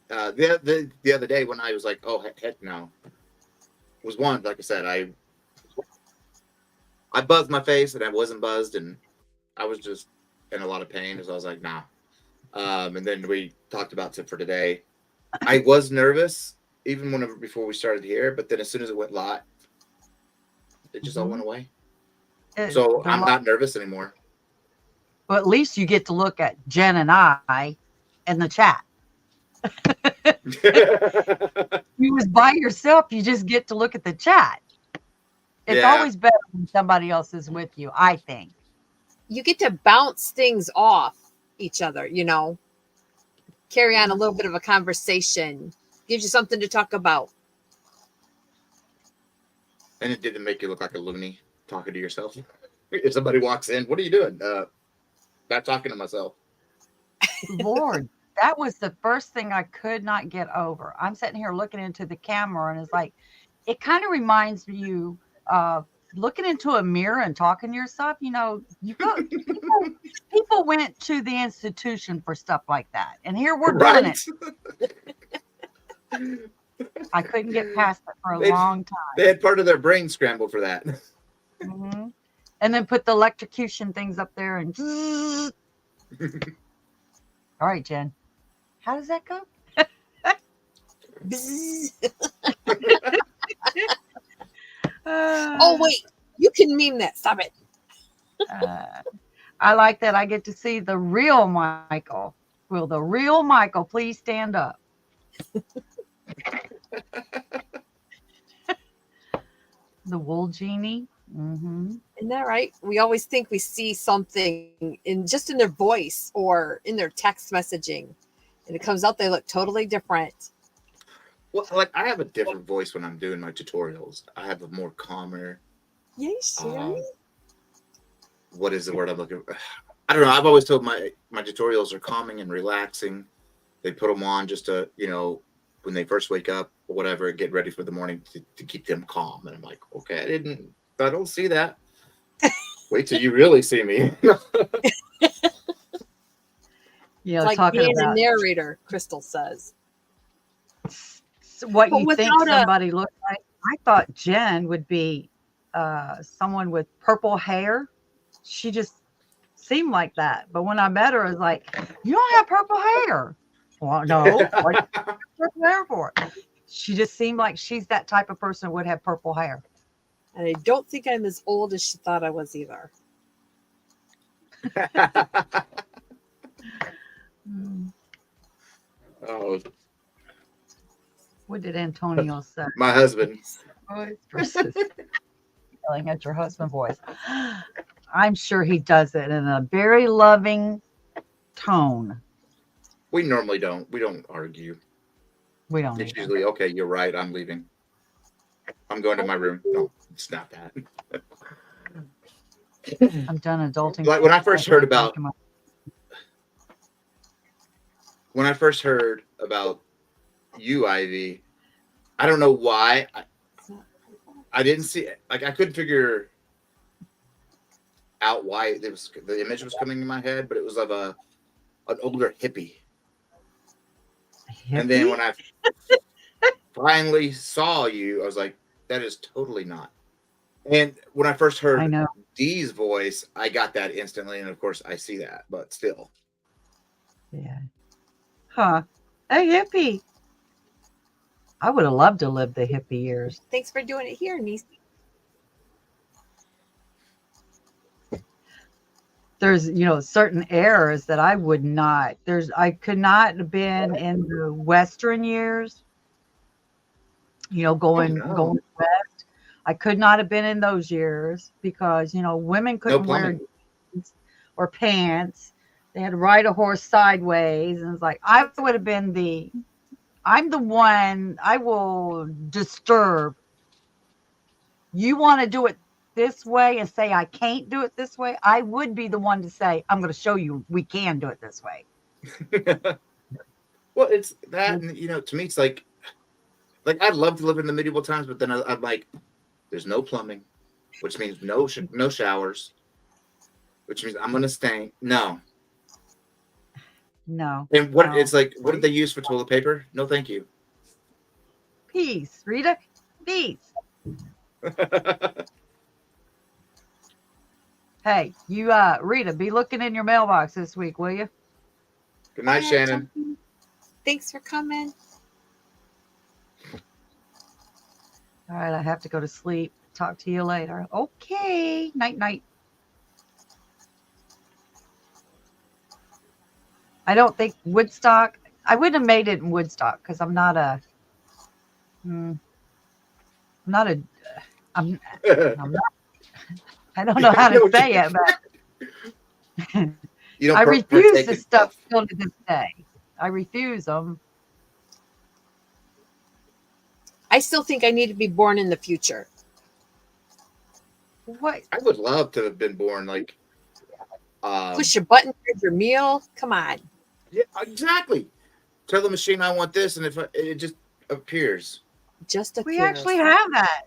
the other day when I was like, oh, heck no, was one, like I said, I buzzed my face and I wasn't buzzed and I was just in a lot of pain. So I was like, nah. And then we talked about it for today. I was nervous even before we started here, but then as soon as it went live, it just all went away. So I'm not nervous anymore. Well, at least you get to look at Jen and I in the chat. You was by yourself, you just get to look at the chat. It's always better when somebody else is with you, I think. You get to bounce things off each other, carry on a little bit of a conversation, gives you something to talk about. And it didn't make you look like a loony talking to yourself. If somebody walks in, what are you doing? Not talking to myself. Lord, that was the first thing I could not get over. I'm sitting here looking into the camera and it's like, it kind of reminds you of looking into a mirror and talking to yourself. People went to the institution for stuff like that. And here we're doing it. I couldn't get past it for a long time. They had part of their brain scrambled for that. And then put the electrocution things up there and all right, Jen. How does that go? Oh, wait. You can meme that. Stop it. I like that. I get to see the real Michael. Will the real Michael please stand up? The wool genie. Isn't that right? We always think we see something in their voice or in their text messaging, and it comes out they look totally different. Well, like I have a different voice when I'm doing my tutorials. I have a more calmer. Yes, what is the word I'm looking for? I don't know. I've always told my tutorials are calming and relaxing. They put them on just to, when they first wake up or whatever, get ready for the morning to keep them calm. And I'm like, okay, I don't see that. Wait till you really see me. Yeah, it's like being a narrator, Crystal says. What you think somebody looks like? I thought Jen would be someone with purple hair. She just seemed like that. But when I met her, I was like, you don't have purple hair. Well, no. What do you have purple hair for? She just seemed like she's that type of person who would have purple hair. And I don't think I'm as old as she thought I was either. Mm, Oh, what did Antonio say? my husband. Voice versus yelling at your husband voice. I'm sure he does it in a very loving tone. We normally don't. We don't argue. We don't It's either. usually okay. You're right. I'm leaving. I'm going to my room. No, it's not that. I'm done adulting. Like when I first heard about Back in my- you, Ivy, I don't know why I didn't see it. Like I couldn't figure out why the image was coming in my head, but it was of an older hippie. And then Hippie? when I finally saw you, I was like, that is totally not. And when I first I heard know. Dee's voice, I got that instantly, and of course I see that, but still. Yeah. Huh. A hippie. I would have loved to live the hippie years. Thanks for doing it here, niece. There's, certain eras that I would not. I could not have been in the Western years, Oh going no. west. I could not have been in those years because, women No couldn't wear plumbing. jeans or pants. They had to ride a horse sideways. And it's like, I would have been I'm the one I will disturb. You want to do it this way and say I can't do it this way, I would be the one to say, I'm going to show you we can do it this way. Well, it's that, and to me, it's like I'd love to live in the medieval times, but then I'm like, there's no plumbing, which means no showers, which means I'm gonna stink. No. No. And what no. it's like, what did they use for toilet paper? No, thank you. Peace, Rita. Peace. Hey, you, Rita, be looking in your mailbox this week, will you? Good night, Shannon. Thanks for coming. All right, I have to go to sleep. Talk to you later. Okay. Night, night. I don't think Woodstock. I wouldn't have made it in Woodstock because I'm not a. I'm not. I don't know how to say it, but I refuse this stuff still to this day. I refuse them. I still think I need to be born in the future. What? I would love to have been born like. Push your button for your meal. Come on. Yeah, exactly. Tell the machine I want this, and if it just appears. We actually have that.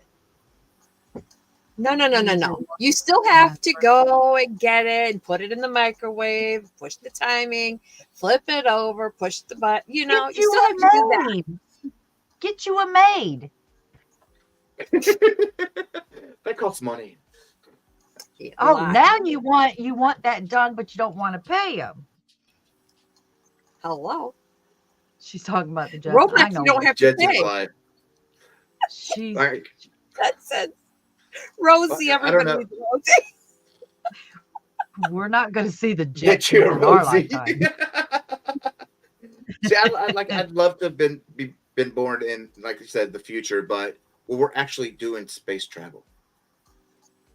No. You still have to go and get it and put it in the microwave, push the timing, flip it over, push the button. You still have to do that. Get you a maid. That costs money. Oh, now you want that done, but you don't want to pay them. Hello. She's talking about the Jets. Robots, you don't have to pay. She's like, that's it. Rosie, everybody needs Rosie. We're not going to see the Jets in our lifetime. See, I'd love to have been born in, like you said, the future, but we're actually doing space travel.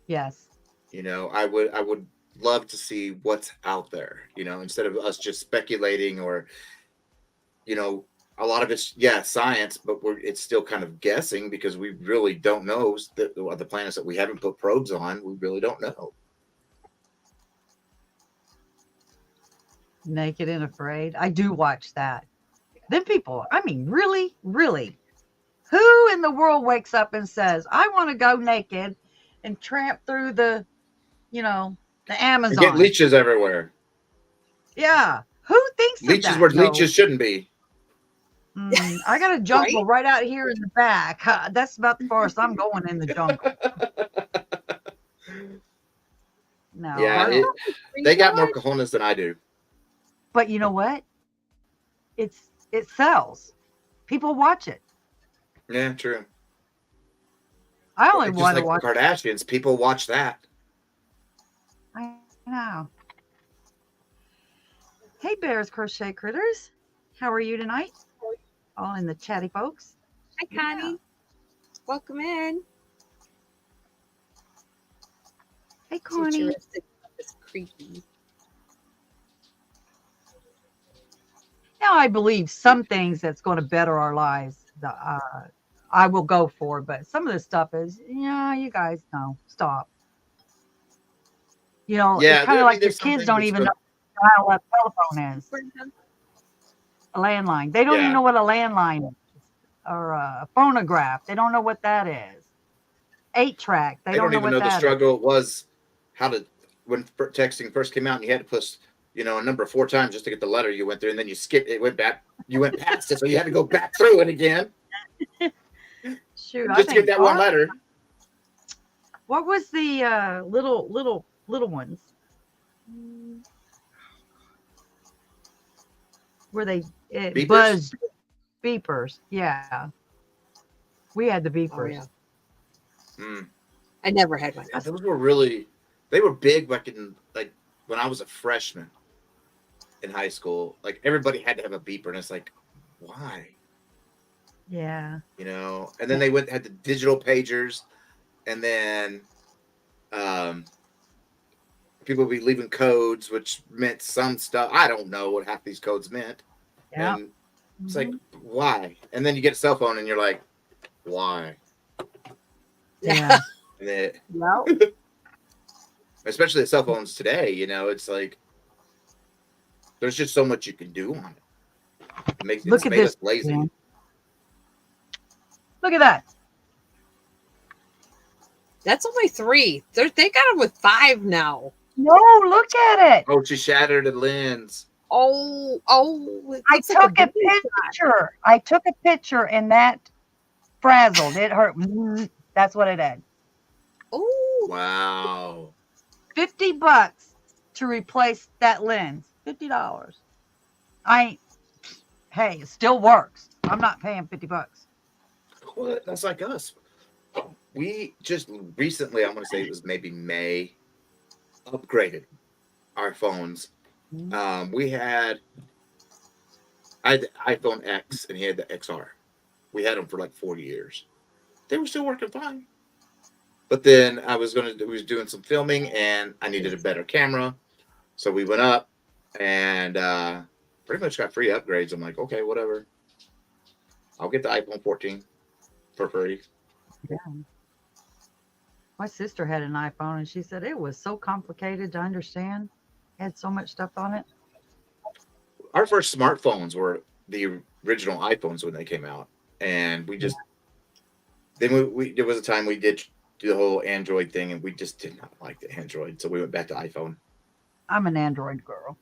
Yes. I would love to see what's out there, instead of us just speculating or, a lot of it's, science, but it's still kind of guessing because we really don't know the planets that we haven't put probes on. We really don't know. Naked and Afraid. I do watch that. Then people, really, really, who in the world wakes up and says, I want to go naked and tramp through the Amazon? You get leeches everywhere. Yeah. Who thinks leeches of that? Where leeches shouldn't be. I got a jungle right out here in the back. That's about the farthest I'm going in the jungle. No. Yeah, they got more cojones than I do. But you know what? It sells. People watch it. Yeah, true. I only want to watch Kardashians. People watch that. I know. Hey, Bears Crochet Critters. How are you tonight? All in the chatty folks. Hi, Connie. Welcome in. Hey, Connie. Futuristic is creepy. Now, I believe some things that's going to better our lives, I will go for, but some of this stuff is, yeah, you guys know, stop. It's kind of like your kids don't even know what a telephone is. A landline. They don't even know what a landline is, or a phonograph. They don't know what that is. 8-track. They don't even know the what that struggle was when texting first came out and you had to push, a number 4 times just to get the letter you went through, and then you skipped it, went back, you went past it, so you had to go back through it again. Shoot, just to get that one letter. What was the little ones? Were they Beepers? buzzed beepers? Yeah, we had the beepers. Oh, yeah. I never had one. Yeah, those were they were big back in when I was a freshman in high school. Like everybody had to have a beeper, and it's like, why? Yeah. And then they had the digital pagers, and then people would be leaving codes, which meant some stuff. I don't know what half these codes meant. Yeah. And it's like, why? And then you get a cell phone, and you're like, why? Yeah. Well, especially the cell phones today, it's like there's just so much you can do on it. It made us lazy. Man. Look at that. That's only 3. They got them with 5 now. No, look at it. Oh, she shattered a lens. Oh! I took a picture. I took a picture, and that frazzled. It hurt. That's what it had. Oh! Wow. $50 to replace that lens. $50. Hey, it still works. I'm not paying $50. Well, that's like us. We just recently, I'm going to say it was maybe May, upgraded our phones. I had the iPhone X, and he had the XR. We had them for like 4 years. They were still working fine. But then we was doing some filming, and I needed a better camera. So we went up and pretty much got free upgrades. I'm like, okay, whatever. I'll get the iPhone 14 for free. Yeah. My sister had an iPhone, and she said it was so complicated to understand. It had so much stuff on it. Our first smartphones were the original iPhones when they came out. And we just, then there was a time we did do the whole Android thing, and we just did not like the Android. So we went back to iPhone. I'm an Android girl.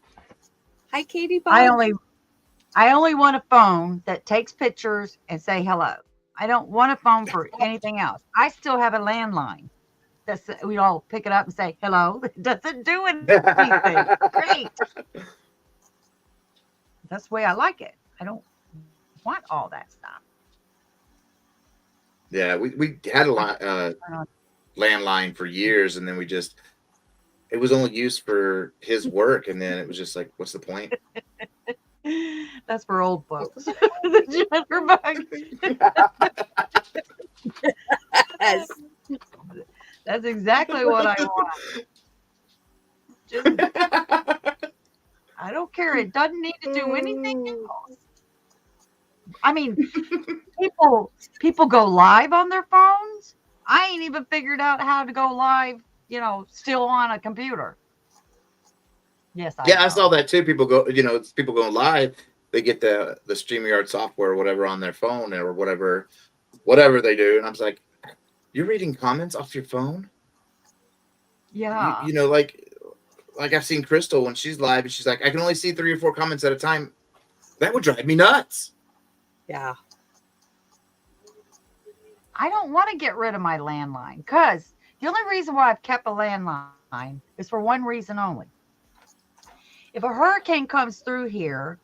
Hi, Katie Bob. I only want a phone that takes pictures and say hello. I don't want a phone for anything else. I still have a landline. We all pick it up and say hello. It doesn't do anything. Great. That's the way I like it. I don't want all that stuff. Yeah, we had a landline for years, and then it was only used for his work, and then it was just like, what's the point? That's for old folks. The yes. That's exactly what I want. I don't care. It doesn't need to do anything else. I mean, people go live on their phones. I ain't even figured out how to go live, still on a computer. Yes, I saw that too. People going live. They get the StreamYard software or whatever on their phone or whatever they do. And I was like, you're reading comments off your phone? Yeah. Like I've seen Crystal when she's live, and she's like, I can only see 3 or 4 comments at a time. That would drive me nuts. Yeah. I don't want to get rid of my landline, because the only reason why I've kept a landline is for one reason only. If a hurricane comes through here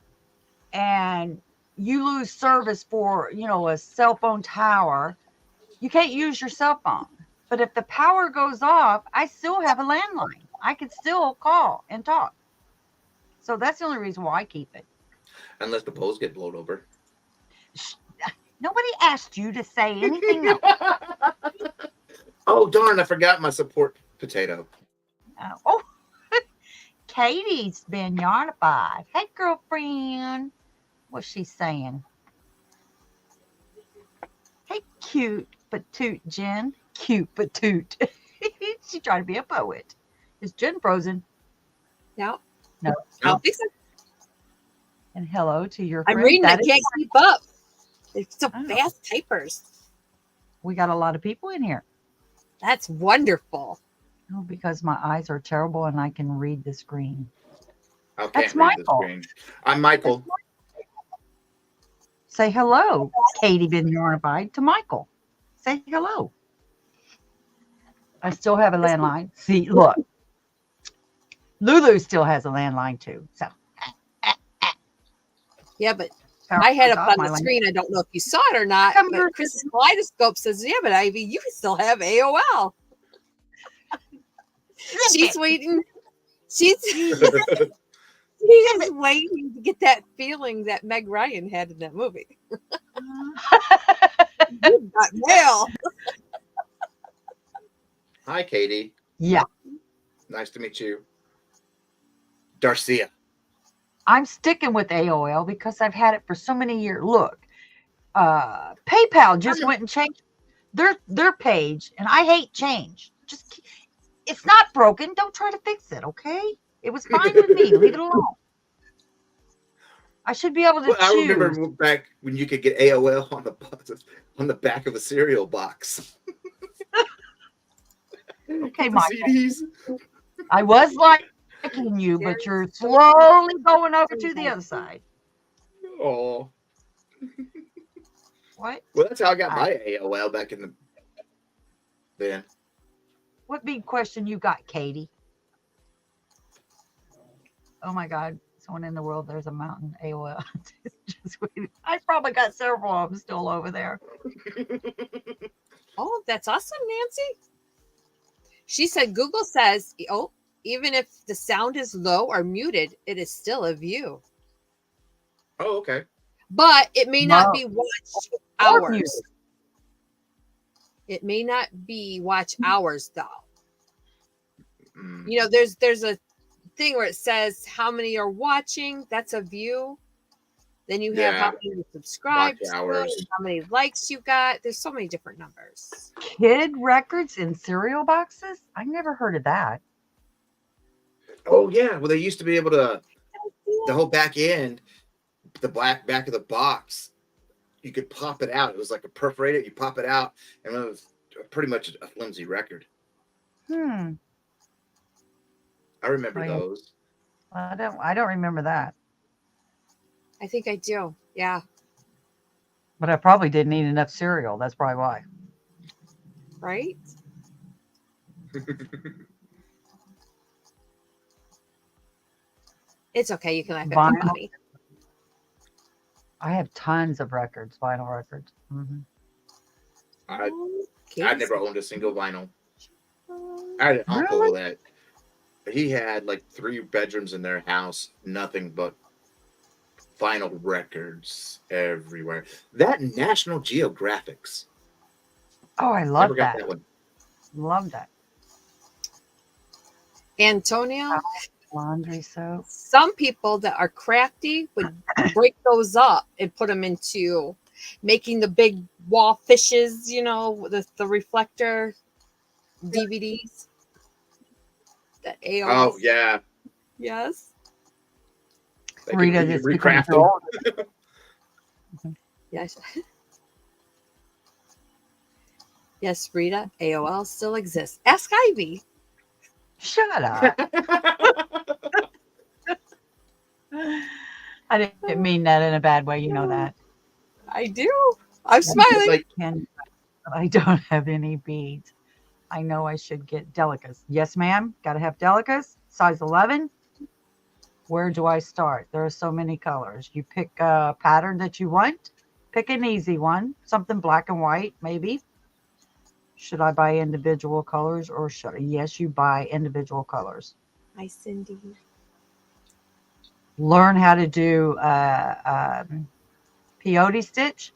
and you lose service for, a cell phone tower, you can't use your cell phone. But if the power goes off, I still have a landline. I can still call and talk. So that's the only reason why I keep it. Unless the bowls get blown over. Shh, nobody asked you to say anything else. Oh, darn, I forgot my support potato. Oh, Katie's been yarnified. Hey, girlfriend. What's she saying? Hey, cute but toot, Jen. Cute but toot. She tried to be a poet. Is Jen frozen? No. No. I don't think so. And hello to your I'm friend. reading. I That is- can't keep up. It's so Oh. fast typers. we got a lot of people in here. That's wonderful. Oh, because my eyes are terrible and I can read the screen. I can't That's read the Michael. screen. I'm Michael. Say hello, Katie been yarnified, to Michael. Say hello. I still have a landline. See, look. Lulu still has a landline too. So Yeah, but I had up on the screen. I don't know if you saw it or not. Come But here. Chris's kaleidoscope says, "Yeah, but Ivy, you still have AOL." She's waiting. She's waiting to get that feeling that Meg Ryan had in that movie. You got mail. Hi, Katie. Yeah. Nice to meet you. Darcia. I'm sticking with AOL because I've had it for so many years. Look, PayPal just went and changed their page, and I hate change. Just it's not broken. Don't try to fix it, okay? It was fine with me. Leave it alone. I should be able to choose. I remember back when you could get AOL on the back of a cereal box. Okay, The Michael. CDs. I was liking you, but you're slowly going over to the other side. Oh. What? Well, that's how I got my AOL back in the then. What big question you got, Katie? Oh my God. Someone in the world, there's a mountain AOL. Just wait. I probably got several of them still over there. Oh, that's awesome, Nancy. She said Google says, oh, even if the sound is low or muted, it is still a view. Oh, okay. But it may not be watch Or hours. muted. It may not be watch hours though. Mm. You know, there's a thing where it says how many are watching. That's a view. Then you have how many you subscribed to, hours. how many likes you got. There's so many different numbers. Kid records in cereal boxes? I never heard of that. Oh yeah. Well, they used to be able to the whole back end, the back of the box. You could pop it out. It was like a perforated. You pop it out, and it was pretty much a flimsy record. I remember those. I don't remember that. I think I do. Yeah. But I probably didn't eat enough cereal. That's probably why. Right? It's okay. You can laugh at me. I have tons of records, vinyl records. Mm-hmm. I never owned a single vinyl. I had an uncle that he had like 3 bedrooms in their house, nothing but vinyl records everywhere. That National Geographics. Oh, I love got that. that one. Love that. Antonio, laundry soap. Some people that are crafty would break those up and put them into making the big wall fishes, you know, the reflector DVDs. That AOL. Oh yeah. Yes. Rita just recraft them. Yes. Yes, Rita, AOL still exists. Ask Ivy. Shut up. I didn't mean that in a bad way. You know that. I do. I'm smiling. I don't have any beads. I know I should get Delicas. Yes, ma'am. Got to have Delicas. Size 11. Where do I start? There are so many colors. You pick a pattern that you want. Pick an easy one. Something black and white, maybe. Should I buy individual colors or should I? Yes, you buy individual colors. Hi, Cindy. learn how to do peyote stitch,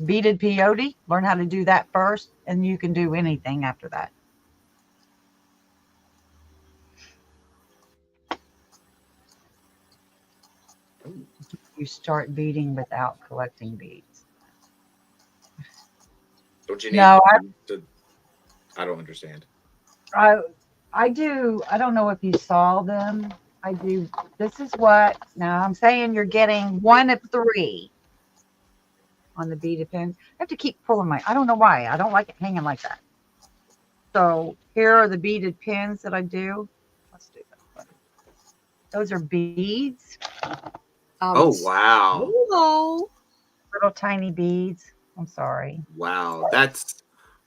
beaded peyote. Learn how to do that first, and you can do anything after that. You start beading without collecting beads. Don't you need No, to? I don't understand. I do. I don't know if you saw them. I do. This is what. Now I'm saying you're getting one of three on the beaded pins. I have to keep pulling my. I don't know why. I don't like it hanging like that. So here are the beaded pins that I do. Let's do that. Those are beads, Oh wow, Hello. little tiny beads. I'm sorry. wow, that's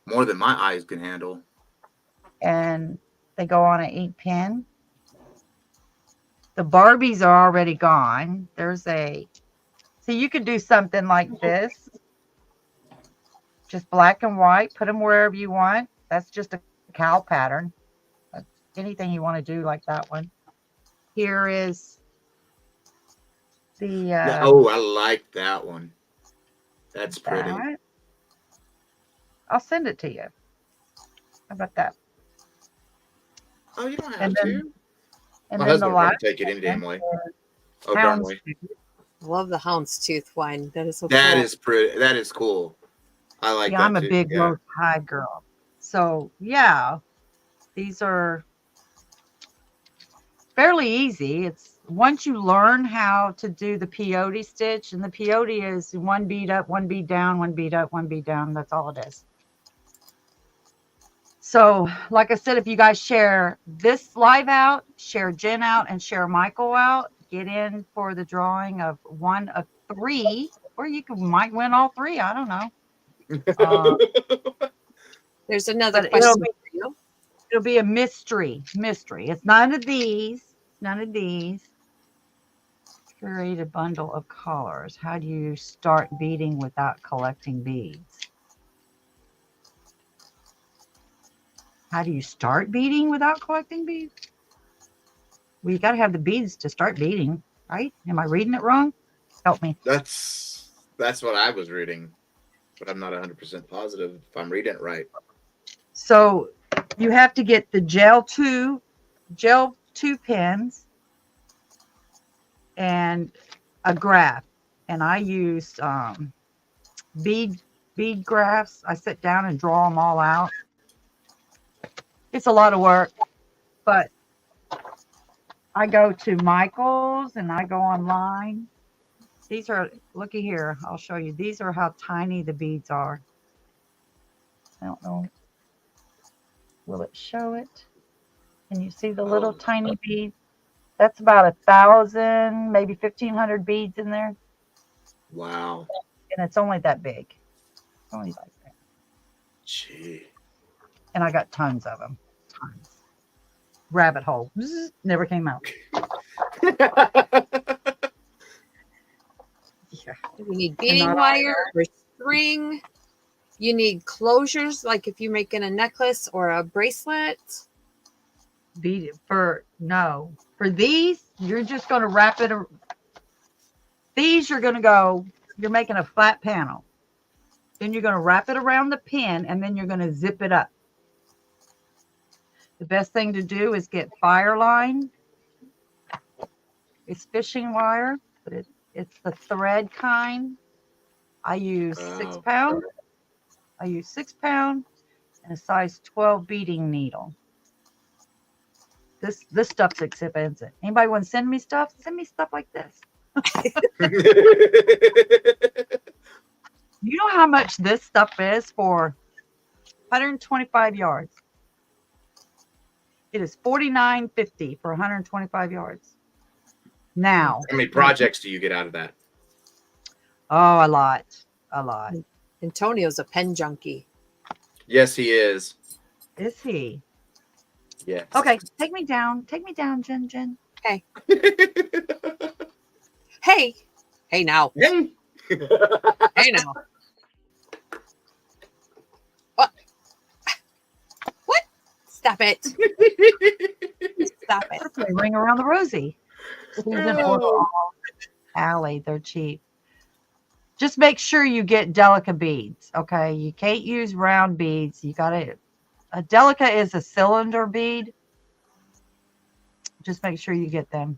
more than my eyes can handle. And they go on an 8 pin. The Barbies are already gone. There's a. So you could do something like this, just black and white. Put them wherever you want. That's just a cow pattern. Anything you want to do like that one. Here is the Oh, I like that one. That's pretty. that. I'll send it to you. How about that? Oh, you don't have And then to. and My then the husband would last take it any damn way. Oh, one, darn way. houndstooth. Love the houndstooth one. That is so That cool. is pretty. That is cool. I like Yeah, that I'm a too. big Yeah. low tide girl. So yeah, these are fairly easy. It's once you learn how to do the peyote stitch, and the peyote is one bead up, one bead down, one bead up, one bead down. That's all it is. So, like I said, if you guys share this live out, share Jen out, and share Michael out, get in for the drawing of one of three, or might win all three. I don't know. There's another But question for you. it'll be a mystery. Mystery. It's none of these. None of these. Curate a bundle of colors. How do you start beading without collecting beads? How do you start beading without collecting beads? Well, you got to have the beads to start beading, right? Am I reading it wrong? Help me. That's what I was reading, but I'm not 100% positive if I'm reading it right. So you have to get the gel two pens and a graph. And I use bead graphs. I sit down and draw them all out. It's a lot of work, but I go to Michael's and I go online. These are, looky here, I'll show you. These are how tiny the beads are. I don't know. Will it show it? Can you see the little tiny bead? That's about 1,000, maybe 1,500 beads in there. Wow. And it's only that big. Only like that. Gee. And I got tons of them. Tons. Rabbit hole. Bzz, never came out. Yeah. You need beading wire or string. You need closures, like if you're making a necklace or a bracelet. For these, you're just going to wrap it. These you're going to go, you're making a flat panel. Then you're going to wrap it around the pin and then you're going to zip it up. The best thing to do is get fire line. It's fishing wire, but it's the thread kind. I use 6 pound. I use 6 pound and a size 12 beading needle. This stuff's expensive. Anybody want to send me stuff? Send me stuff like this. You know how much this stuff is for 125 yards? It is $49.50 for 125 yards. Now, how many projects do you get out of that? Oh, a lot. A lot. Antonio's a pen junkie. Yes, he is. Is he? Yes. Okay, take me down. Take me down, Jen. Okay. Hey. Hey now. Hey. Hey now. What? What? Stop it. Stop it. Ring around the rosy. Susan or Allie, they're cheap. Just make sure you get Delica beads, okay? You can't use round beads. You gotta. A Delica is a cylinder bead. Just make sure you get them.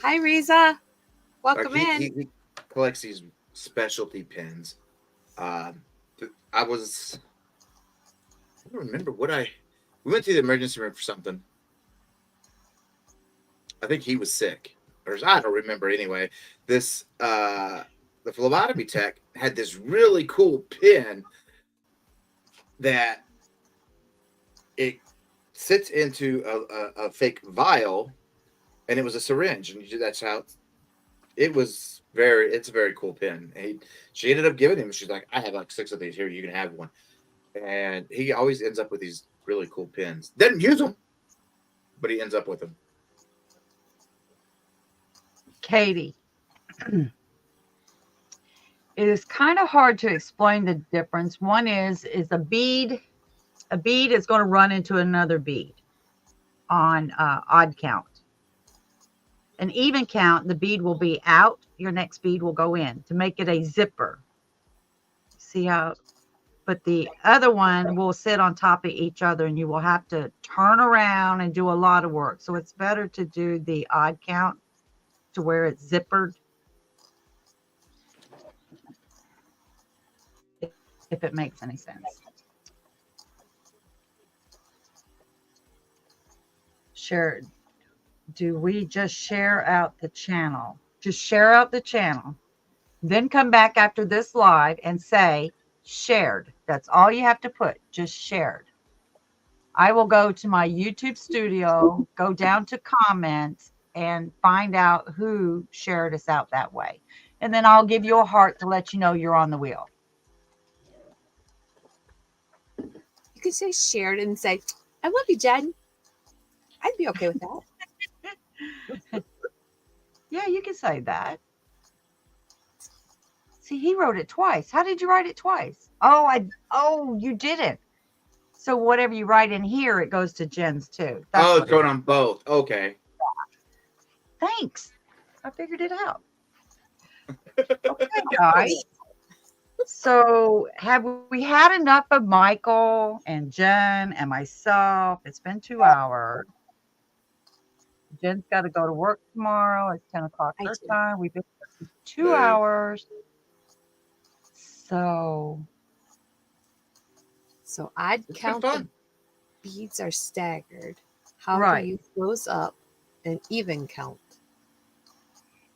Hi, Riza. Like Welcome he, in. he collects these specialty pins. I was I don't remember what we went to the emergency room for something. I think he was sick, or I don't remember. Anyway, this the phlebotomy tech had this really cool pin that it sits into a fake vial, and it was a syringe, and that's how it was. It's a very cool pin. She ended up giving him. She's like, I have like 6 of these here. You can have one. And he always ends up with these really cool pins. Doesn't use them, but he ends up with them. Katie, it is kind of hard to explain the difference. One is a bead. A bead is going to run into another bead on odd count. An even count, the bead will be out. Your next bead will go in to make it a zipper. See how? But the other one will sit on top of each other, and you will have to turn around and do a lot of work. So it's better to do the odd count to where it's zippered. If it makes any sense. Share. Do we just share out the channel? Just share out the channel. Then come back after this live and say shared. That's all you have to put. Just shared. I will go to my YouTube studio, go down to comments, and find out who shared us out that way. And then I'll give you a heart to let you know you're on the wheel. You could say shared and say, I love you, Jen. I'd be okay with that. Yeah, you can say that. See, he wrote it twice. How did you write it twice? Oh, you didn't. So whatever you write in here, it goes to Jen's too. That's it's going on both. Okay. Thanks. I figured it out. Okay, guys. So have we had enough of Michael and Jen and myself? It's been 2 hours. Jen's got to go to work tomorrow. It's 10 o'clock her time. We've been 2 hours. So I'd count the beads are staggered. How do you close up and even count?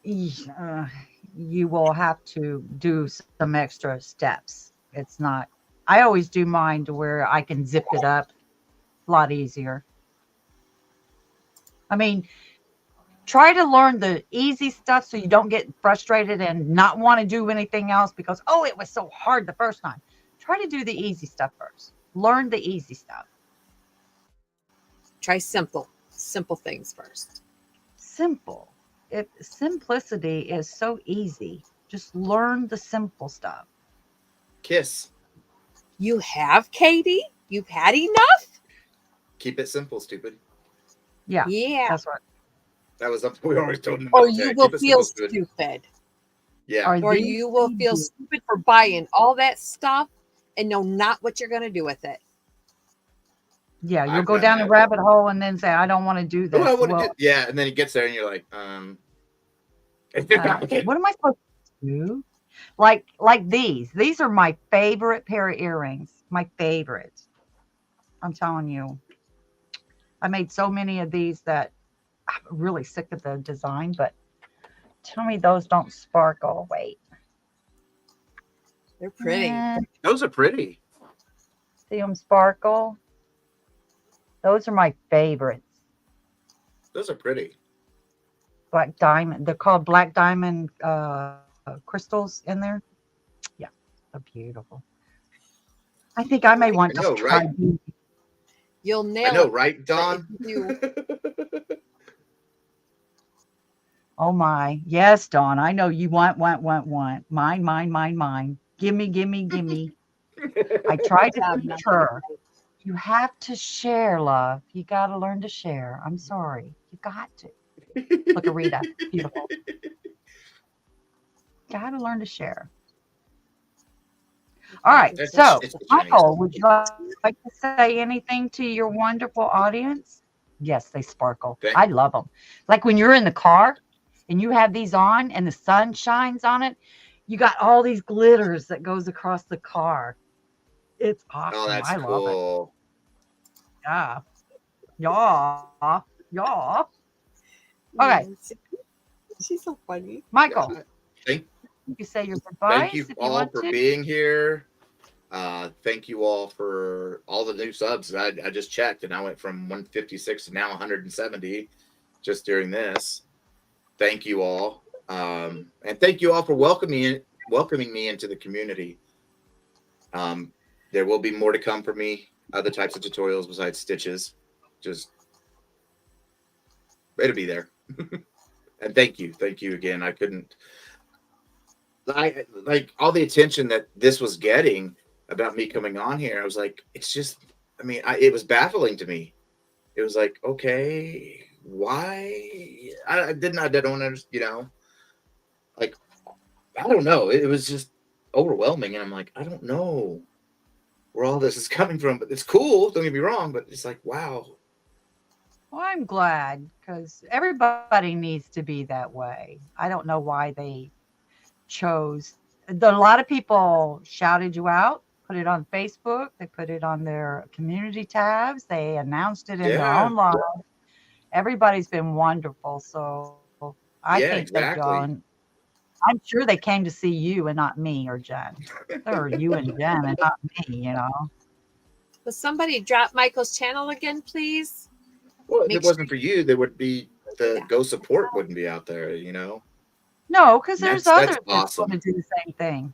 You will have to do some extra steps. It's not, I always do mine to where I can zip it up a lot easier. I mean, try to learn the easy stuff so you don't get frustrated and not want to do anything else because, it was so hard the first time. Try to do the easy stuff first. Learn the easy stuff. Try simple things first. Simple. Simplicity is so easy. Just learn the simple stuff. Kiss. You have, Katie? You've had enough? Keep it simple, stupid. Yeah. That's right. That was something we always told them. Or you will feel stupid. Yeah. Or you will feel stupid for buying all that stuff and know not what you're going to do with it. Yeah, you'll go down a rabbit hole and then say, I don't want to do this. Yeah, and then he gets there and you're like, what am I supposed to do? Like these. These are my favorite pair of earrings. My favorite. I'm telling you. I made so many of these that I'm really sick of the design, but tell me those don't sparkle. Wait. They're pretty. Those are pretty. See them sparkle? Those are my favorites. Those are pretty. Black diamond. They're called black diamond crystals in there. Yeah, they're beautiful. I think I may want to try these. You'll nail it. I know, right, Dawn? Oh my. Yes, Dawn. I know you want. Mine. Gimme. I tried to teach her. You have to share, love. You got to learn to share. I'm sorry. You got to. Look at Rita. Beautiful. Gotta learn to share. All right. It's So, it's the Chinese. Michael, would you like to say anything to your wonderful audience? Yes, they sparkle. I Thank, love them. Like when you're in the car and you have these on and the sun shines on it, you got all these glitters that goes across the car. It's oh, awesome. that's I love it. cool. Yeah. Yeah. Yeah. Okay. Yeah, she's so funny. Michael, Yeah. Thank you can say your thank goodbyes you if you all want for to. being here. Thank you all for all the new subs. I just checked and I went from 156 to now 170 just during this. Thank you all. And thank you all for welcoming me into the community. Um, there will be more to come for me, other types of tutorials besides stitches. Just it'll be there. And thank you again. I couldn't I like all the attention that this was getting about me coming on here. I was like, it's just, I mean, it was baffling to me. It was like, okay, why? I don't understand, like, I don't know. It was just overwhelming. And I'm like, I don't know where all this is coming from, but it's cool. Don't get me wrong, but it's like, wow. Well, I'm glad because everybody needs to be that way. I don't know why they chose. A lot of people shouted you out, put it on Facebook, they put it on their community tabs, they announced it in their Yeah. own live. Everybody's been wonderful. So I think Yeah, they've done. exactly. I'm sure they came to see you and not me or Jen. Or you and Jen and not me. Will somebody drop Michael's channel again, please? Well, if Make it sure wasn't for you, there would be you do the that. Go support wouldn't be out there, No, because And there's that's others that's going to awesome. do the same thing.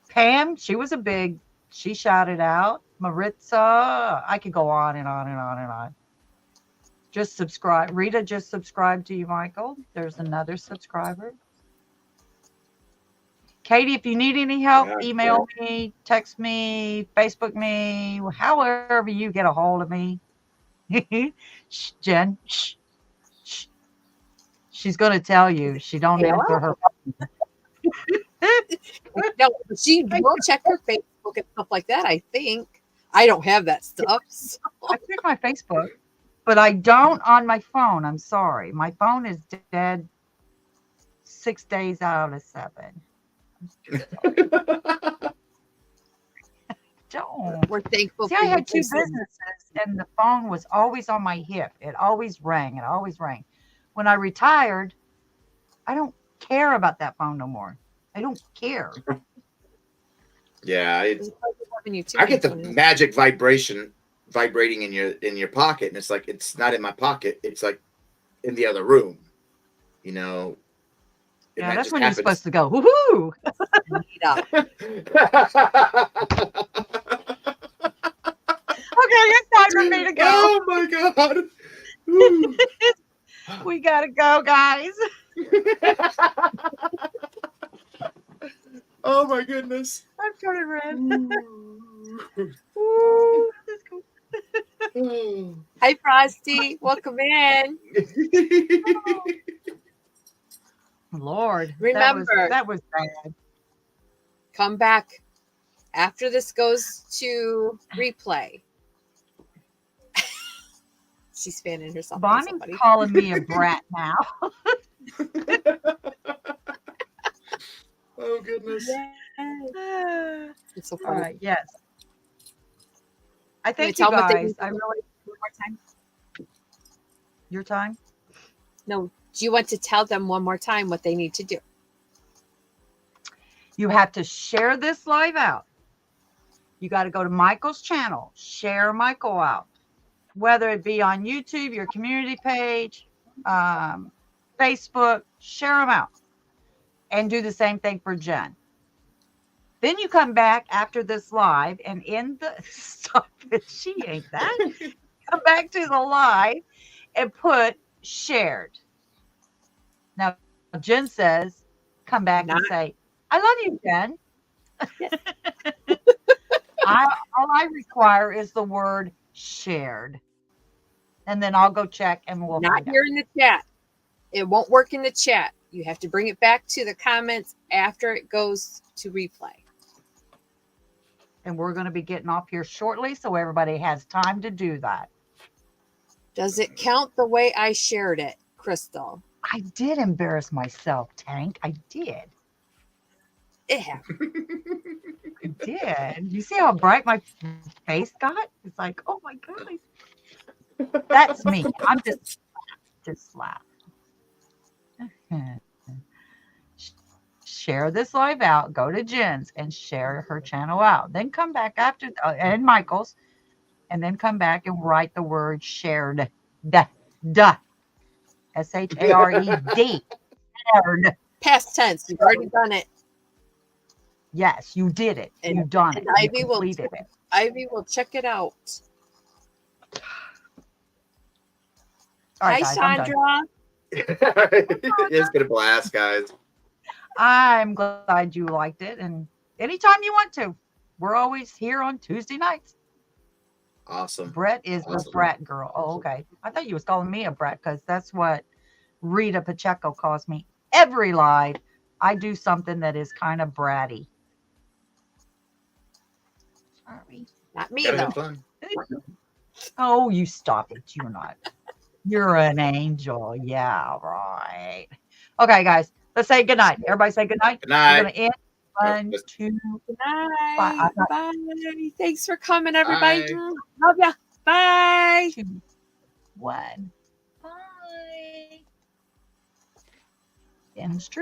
Pam, she shouted out. Maritza, I could go on and on and on and on. Just subscribe. Rita just subscribed to you, Michael. There's another subscriber. Katie, if you need any help, Yeah. email me, text me, Facebook me, however you get a hold of me. Shh, Jen, shh, shh. She's going to tell you she don't Hello? answer her. No, she will check her Facebook and stuff like that, I think. I don't have that stuff. So. I check my Facebook, but I don't on my phone. I'm sorry. My phone is dead 6 days out of 7. Don't. We're thankful See, for I you. had 2 Person. businesses and the phone was always on my hip. It always rang. It always rang. When I retired, I don't care about that phone no more. I don't care. Yeah, It was a pleasure having you too, I get the Antonia. magic vibration vibrating in your pocket, and it's like it's not in my pocket. It's like in the other room, you know. And Yeah, that that's just when you're supposed happens. to go, woohoo. Meet up. Okay, it's time for me to go. Oh my god! Ooh. We got to go, guys. Oh my goodness! I'm turning red. Ooh. Ooh, that's cool. Oh. Hi, Frosty. Welcome in. Lord, Remember, that was bad. come back after this goes to replay. She's fanning herself. Bonnie's calling me a brat now. Oh goodness! It's so All funny. right, yes. I Can you thank tell you them what they guys. need to I do really one more time? your time. No, do you want to tell them one more time what they need to do? You have to share this live out. You got to go to Michael's channel, share Michael out, whether it be on YouTube, your community page, Facebook, share them out, and do the same thing for Jen. Then you come back after this live and in the stop it, she ain't that. Come back to the live and put shared. Now Jen says, come back and say, I love you, Jen. Yes. All I require is the word shared. And then I'll go check and we'll Not find here out. in the chat. It won't work in the chat. You have to bring it back to the comments after it goes to replay. And we're going to be getting off here shortly, so everybody has time to do that. Does it count the way I shared it, Crystal? I did embarrass myself, Tank. I did. It happened. I did. You see how bright my face got? It's like, oh my gosh. That's me. I'm just laugh. Share this live out. Go to Jen's and share her channel out. Then come back after, and Michael's, and then come back and write the word shared. Duh. SHARED. Shared. Past tense. You've already done it. Yes, you did it. And, You've done it. Ivy completed it. Ivy will check it out. All right, Hi, guys, Sandra. It's been a blast, guys. I'm glad you liked it. And anytime you want to, we're always here on Tuesday nights. Awesome. Brett is the brat girl. Oh, okay. I thought you was calling me a brat because that's what Rita Pacheco calls me. Every live, I do something that is kind of bratty. Sorry. Not me, Gotta though. have fun. Oh, you stop it. You're not. You're an angel. Yeah, right. Okay, guys. Let's say good night. Everybody say good night. Good night. We're going to end. 1, 2, Good night. Bye. Bye. Thanks for coming, everybody. Bye. Love ya. Bye. 2, 1. Bye. End stream.